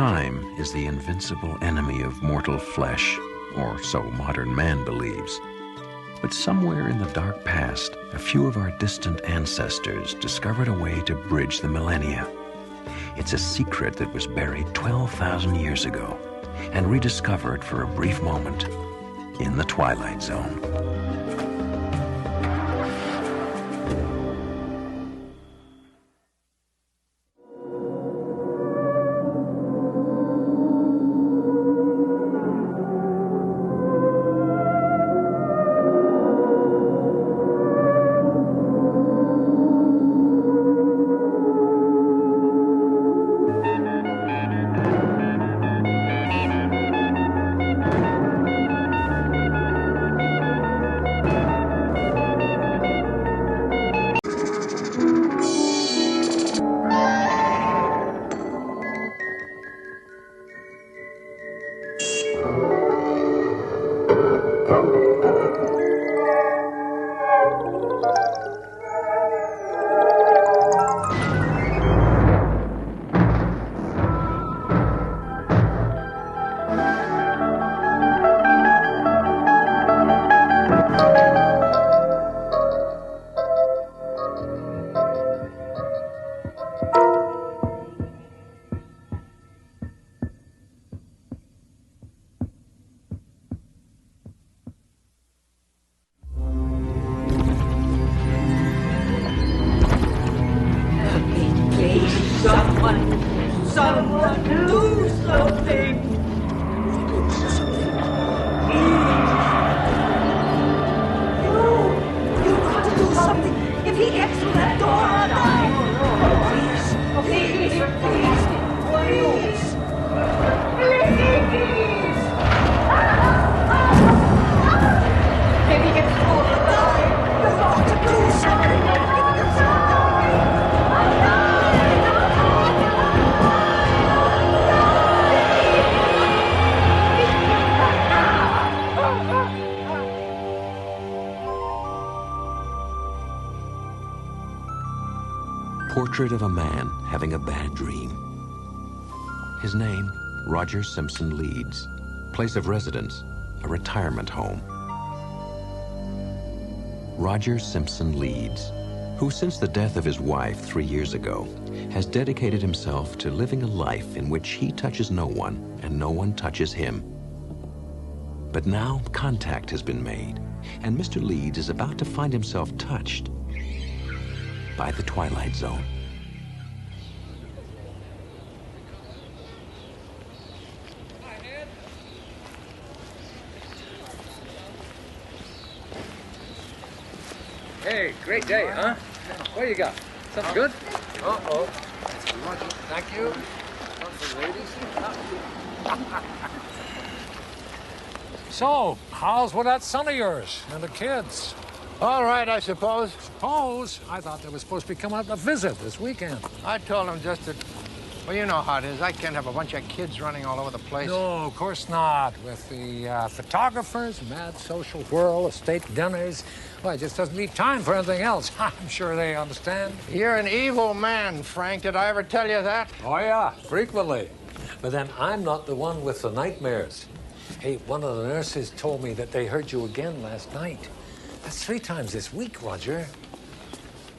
S13: Time is the invincible enemy of mortal flesh, or so modern man believes. But somewhere in the dark past, a few of our distant ancestors discovered a way to bridge the millennia. It's a secret that was buried 12,000 years ago and rediscovered for a brief moment in the Twilight Zone. portrait of a man having a bad dream. His name, Roger Simpson Leeds. Place of residence, a retirement home. Roger Simpson Leeds, who since the death of his wife 3 years ago, has dedicated himself to living a life in which he touches no one and no one touches him. But now contact has been made, and Mr. Leeds is about to find himself touched by the Twilight Zone.
S9: Hey, great day, huh? What do you got? Something good? Uh-oh. Thank you.
S15: So, how's with that son of yours and the kids?
S23: All right, I suppose.
S15: Suppose? I thought they were supposed to be coming up to visit this weekend.
S23: I told them just that, well, you know how it is. I can't have a bunch of kids running all over the place.
S15: No, of course not. With the photographers, mad social whirl, estate dinners, well, it just doesn't leave time for anything else. I'm sure they understand.
S23: You're an evil man, Frank. Did I ever tell you that?
S15: Oh, yeah, frequently. But then I'm not the one with the nightmares. Hey, one of the nurses told me that they heard you again last night. That's 3 times this week, Roger.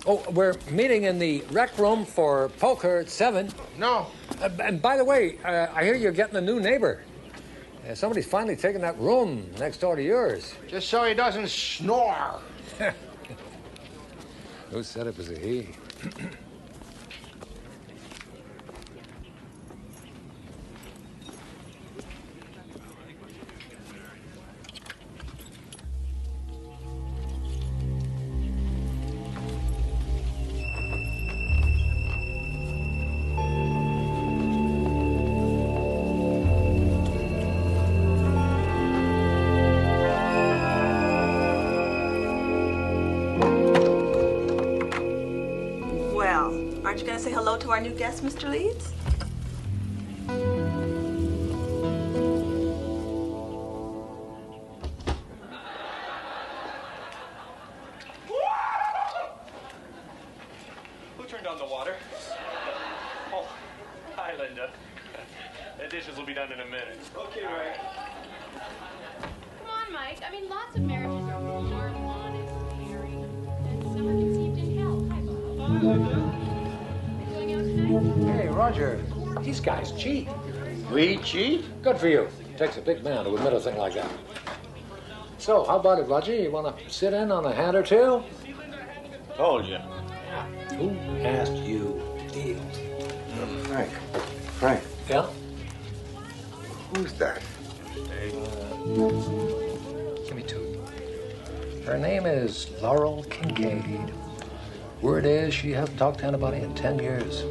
S15: Oh, we're meeting in the rec room for poker at 7.
S23: No.
S15: And by the way, I hear you're getting a new neighbor. Somebody's finally taken that room next door to yours.
S23: Just so he doesn't snore.
S15: Who said it was a he?
S24: Aren't you going to say hello to our new guest, Mr. Leeds?
S25: Who turned on the water? Oh, hi, Linda. The dishes will be done in a minute. Okay, right.
S20: Come on, Mike. I mean, lots of marriages are warm, honest, caring, and some are conceived in hell. Hi, Bob.
S15: Hey, Roger, these guys cheat.
S23: We cheat?
S15: Good for you. Takes a big man to admit a thing like that. So, how about it, Roger? You want to sit in on a hand or two?
S23: Told you.
S15: Yeah. Who asked you to deal?
S23: Frank. Frank.
S15: Yeah?
S23: Who's that?
S15: Give me 2. Her name is Laurel Kincaid. Word is she hasn't talked to anybody in 10 years.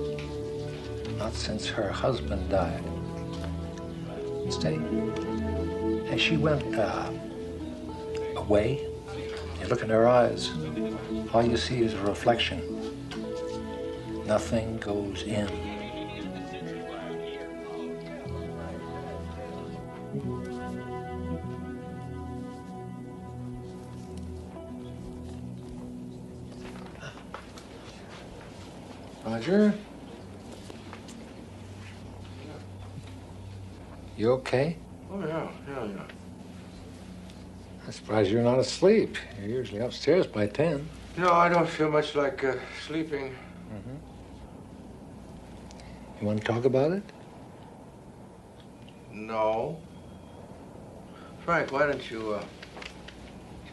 S15: Not since her husband died. Steady. And she went, away. You look in her eyes, all you see is a reflection. Nothing goes in. Roger? You okay?
S23: Oh, yeah.
S15: I'm surprised you're not asleep. You're usually upstairs by 10.
S23: No, I don't feel much like sleeping.
S15: Mm-hmm. You want to talk about it?
S23: No. Frank, why don't you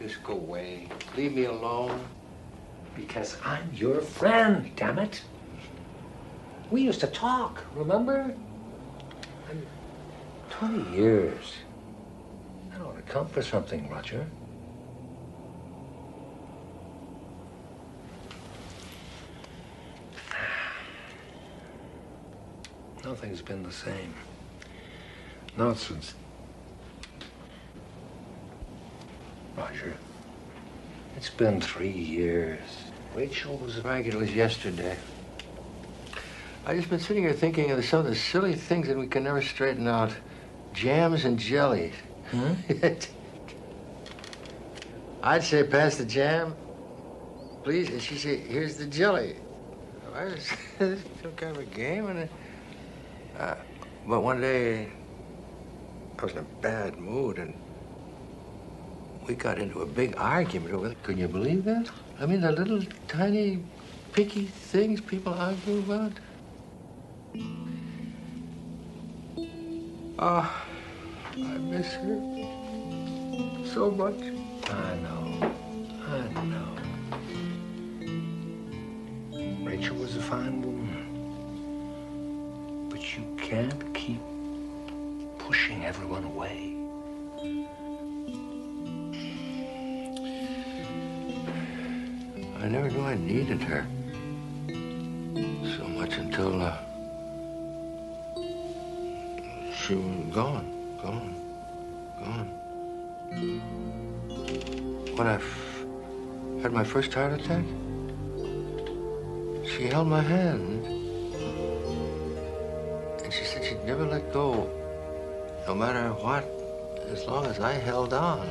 S23: just go away? Leave me alone.
S15: Because I'm your friend, damn it. We used to talk, remember? 20 years. That ought to count for something, Roger. Nothing's been the same. Not since... Roger, it's been 3 years.
S23: Rachel was Frank, it was yesterday. I've just been sitting here thinking of some of the silly things that we can never straighten out. Jams and jellies.
S15: Hmm?
S23: I'd say, pass the jam, please. And she'd say, here's the jelly. I was some kind of a game, and but one day I was in a bad mood, and we got into a big argument over it. Can you believe that? I mean, the little tiny picky things people argue about. Oh, I miss her so much. I know. Rachel was a fine woman. But you can't keep pushing everyone away. I never knew I needed her so much until she was gone. When I had my first heart attack, she held my hand. And she said she'd never let go, no matter what, as long as I held on.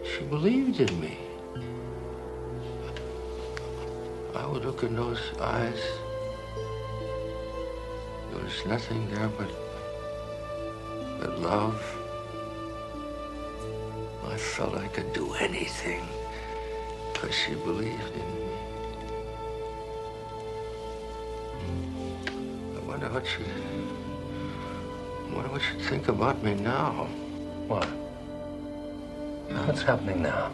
S23: She believed in me. I would look in those eyes. There was nothing there but love. I felt I could do anything because she believed in me. I wonder what she'd think about me now.
S15: What? What's happening now?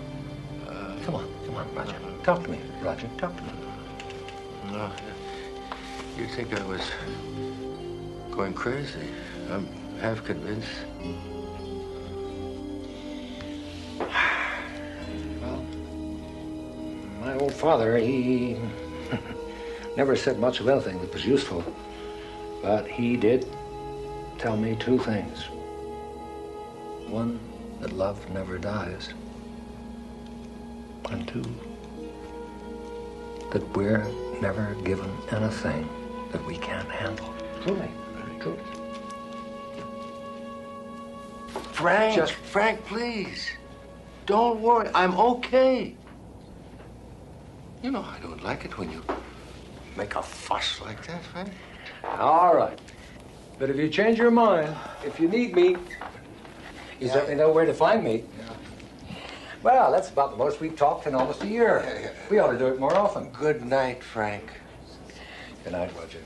S15: Come on, Roger. Talk to me, Roger. Talk to me.
S23: No, you think I was going crazy. I'm half convinced.
S15: Well, my old father, he never said much of anything that was useful, but he did tell me two things. One, that love never dies. And two, that we're never given anything that we can't handle. Truly.
S23: Frank, please. Don't worry. I'm okay. You know I don't like it when you make a fuss like that, Frank.
S15: All right. But if you change your mind, if you need me, you certainly know where to find me. Well, that's about the most we've talked in almost a year. We ought to do it more often.
S23: Good night, Frank.
S15: Good night, Roger.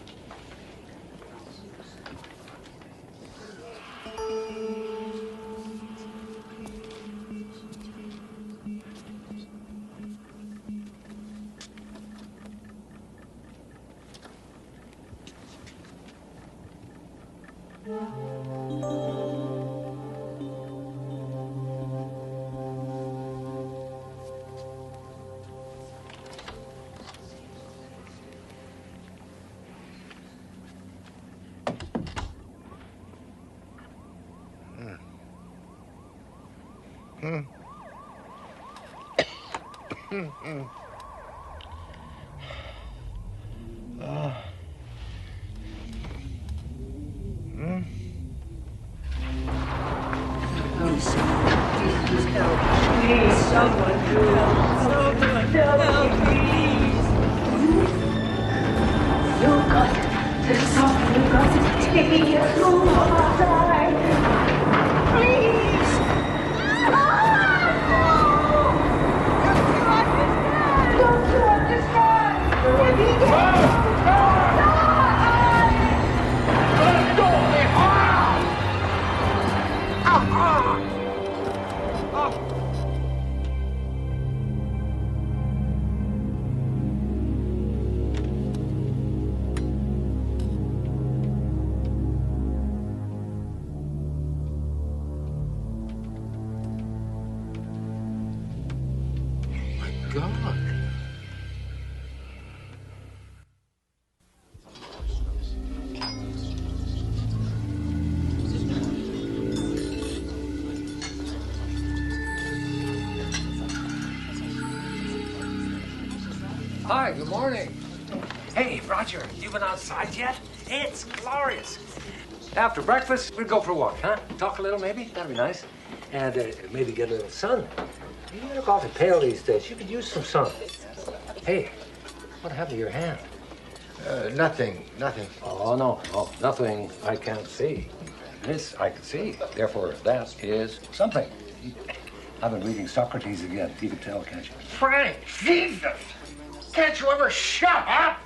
S1: Hi, good morning. Hey, Roger, you been outside yet? It's glorious.
S15: After breakfast, we'd go for a walk, huh? Talk a little, maybe? That'd be nice. And maybe get a little sun. You look awfully pale these days. You could use some sun. Hey, what happened to your hand?
S23: Nothing.
S15: Oh, no, nothing I can't see. This I can see. Therefore, that is something. I've been reading Socrates again. You can tell, can't you?
S23: Frank, Jesus! Can't you ever shut up?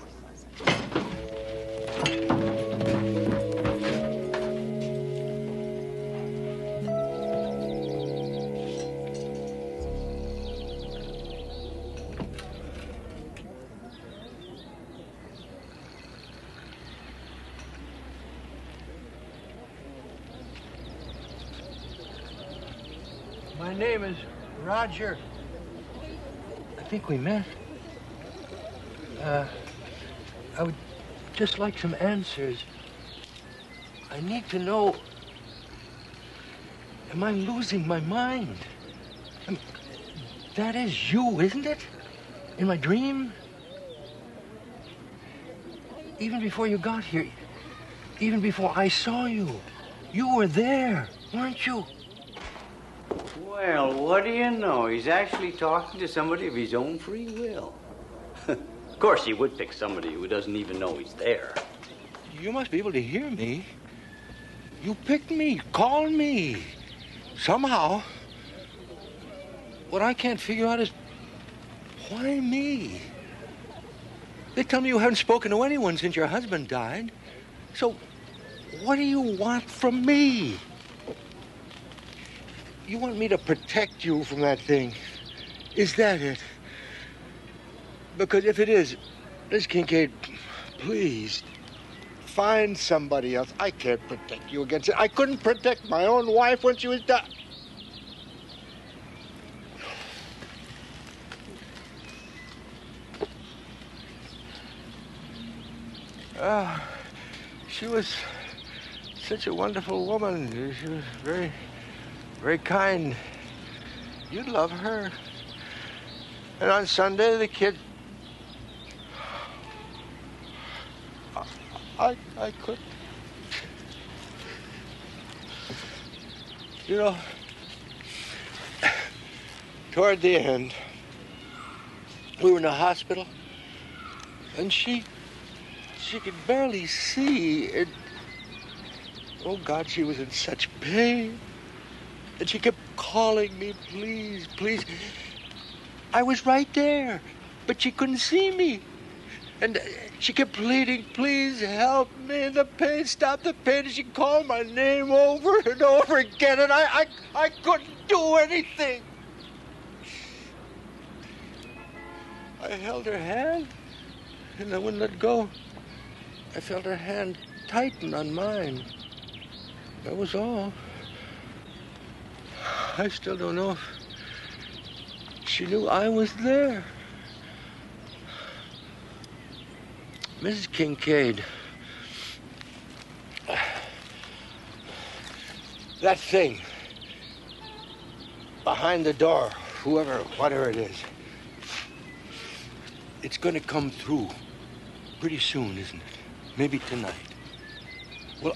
S23: My name is Roger. I think we met. I would just like some answers. I need to know, am I losing my mind? That is you, isn't it? In my dream? Even before you got here, even before I saw you, you were there, weren't you?
S4: Well, what do you know? He's actually talking to somebody of his own free will. Of course, he would pick somebody who doesn't even know he's there.
S23: You must be able to hear me. You picked me, called me. Somehow. What I can't figure out is, why me? They tell me you haven't spoken to anyone since your husband died. So, what do you want from me? You want me to protect you from that thing? Is that it? Because if it is, Miss Kincaid, please, find somebody else. I can't protect you against it. I couldn't protect my own wife when she was dying. She was such a wonderful woman. She was very, very kind. You'd love her. And on Sunday, the kids... I couldn't. You know, toward the end, we were in the hospital, and she could barely see. And, oh, God, she was in such pain. And she kept calling me, please, please. I was right there, but she couldn't see me. And she kept pleading, please help me in the pain, stop the pain. And she called my name over and over again, and I couldn't do anything. I held her hand, and I wouldn't let go. I felt her hand tighten on mine. That was all. I still don't know if she knew I was there. Mrs. Kincaid, that thing behind the door, whatever it is, it's going to come through pretty soon, isn't it? Maybe tonight. Well,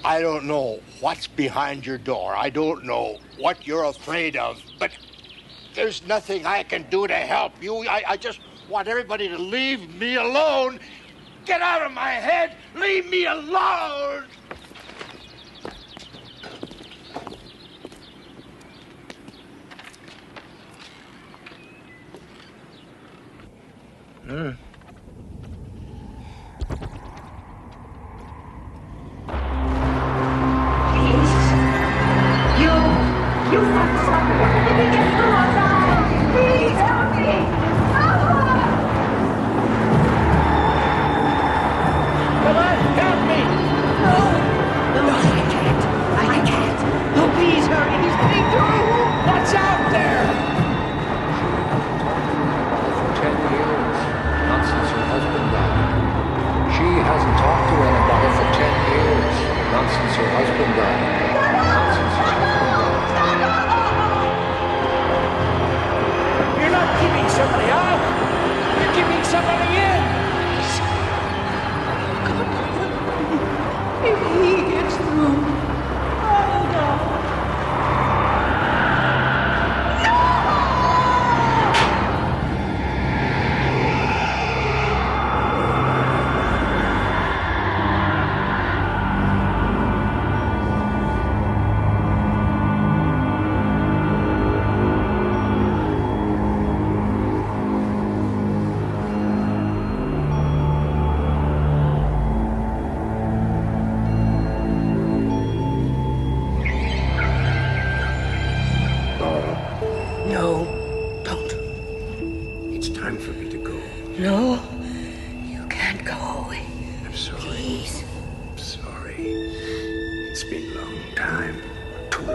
S23: I don't know what's behind your door. I don't know what you're afraid of, but there's nothing I can do to help you. I just want everybody to leave me alone. Get out of my head. Leave me alone.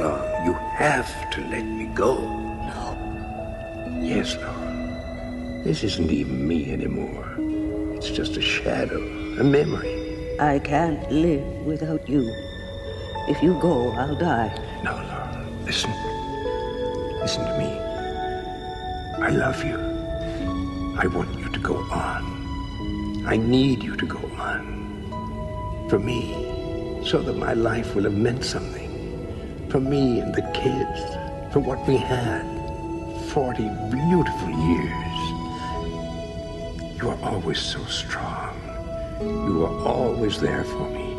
S23: Laura, you have to let me go. No. Yes, Laura. This isn't even me anymore. It's just a shadow, a memory.
S2: I can't live without you. If you go, I'll die.
S23: No, Laura, listen. Listen to me. I love you. I want you to go on. I need you to go on. For me, so that my life will have meant something. For me and the kids. For what we had. 40 beautiful years. You are always so strong. You are always there for me.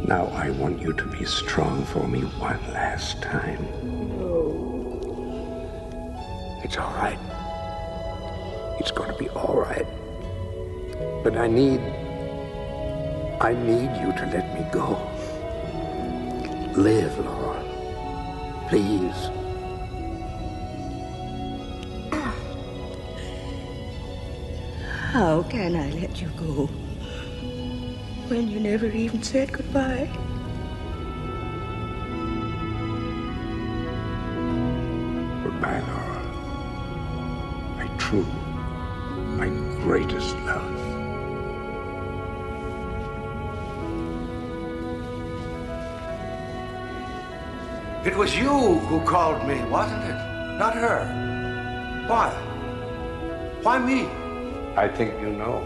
S23: Now I want you to be strong for me one last time. It's all right. It's going to be all right. But I need you to let me go. Live, Laura. Please.
S2: How can I let you go when you never even said goodbye?
S23: Goodbye, Laura. My greatest love.
S21: It was you who called me, wasn't it? Not her. Why? Why me?
S23: I think you know.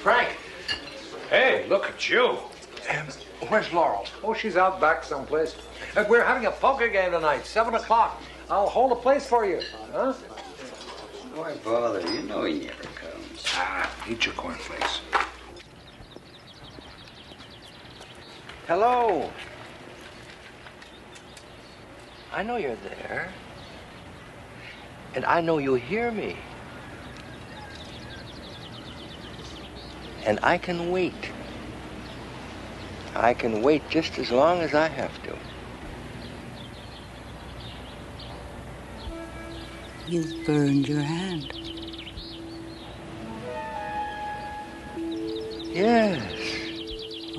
S1: Frank! Hey, look at you.
S23: Where's Laurel?
S1: Oh, she's out back someplace. We're having a poker game tonight, 7 o'clock. I'll hold a place for you. Huh?
S21: Why bother? You know he never comes.
S23: Eat your cornflakes. Hello. I know you're there. And I know you hear me. And I can wait. I can wait just as long as I have to.
S2: You've burned your hand.
S23: Yes.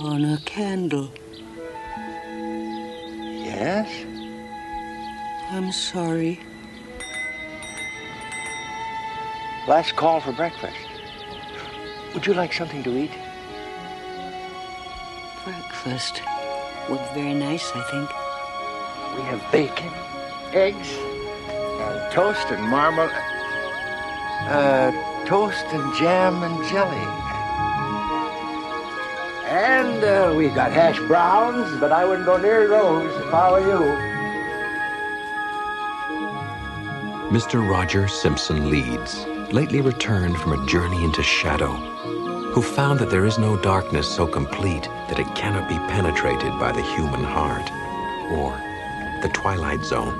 S2: On a candle.
S23: Yes?
S2: I'm sorry.
S23: Last call for breakfast. Would you like something to eat?
S2: Breakfast would be very nice, I think.
S23: We have bacon, eggs, and toast and marmalade. Toast and jam and jelly. And we got hash browns, but I wouldn't go near those if I were you.
S13: Mr. Roger Simpson Leeds, lately returned from a journey into shadow, who found that there is no darkness so complete that it cannot be penetrated by the human heart, or the Twilight Zone.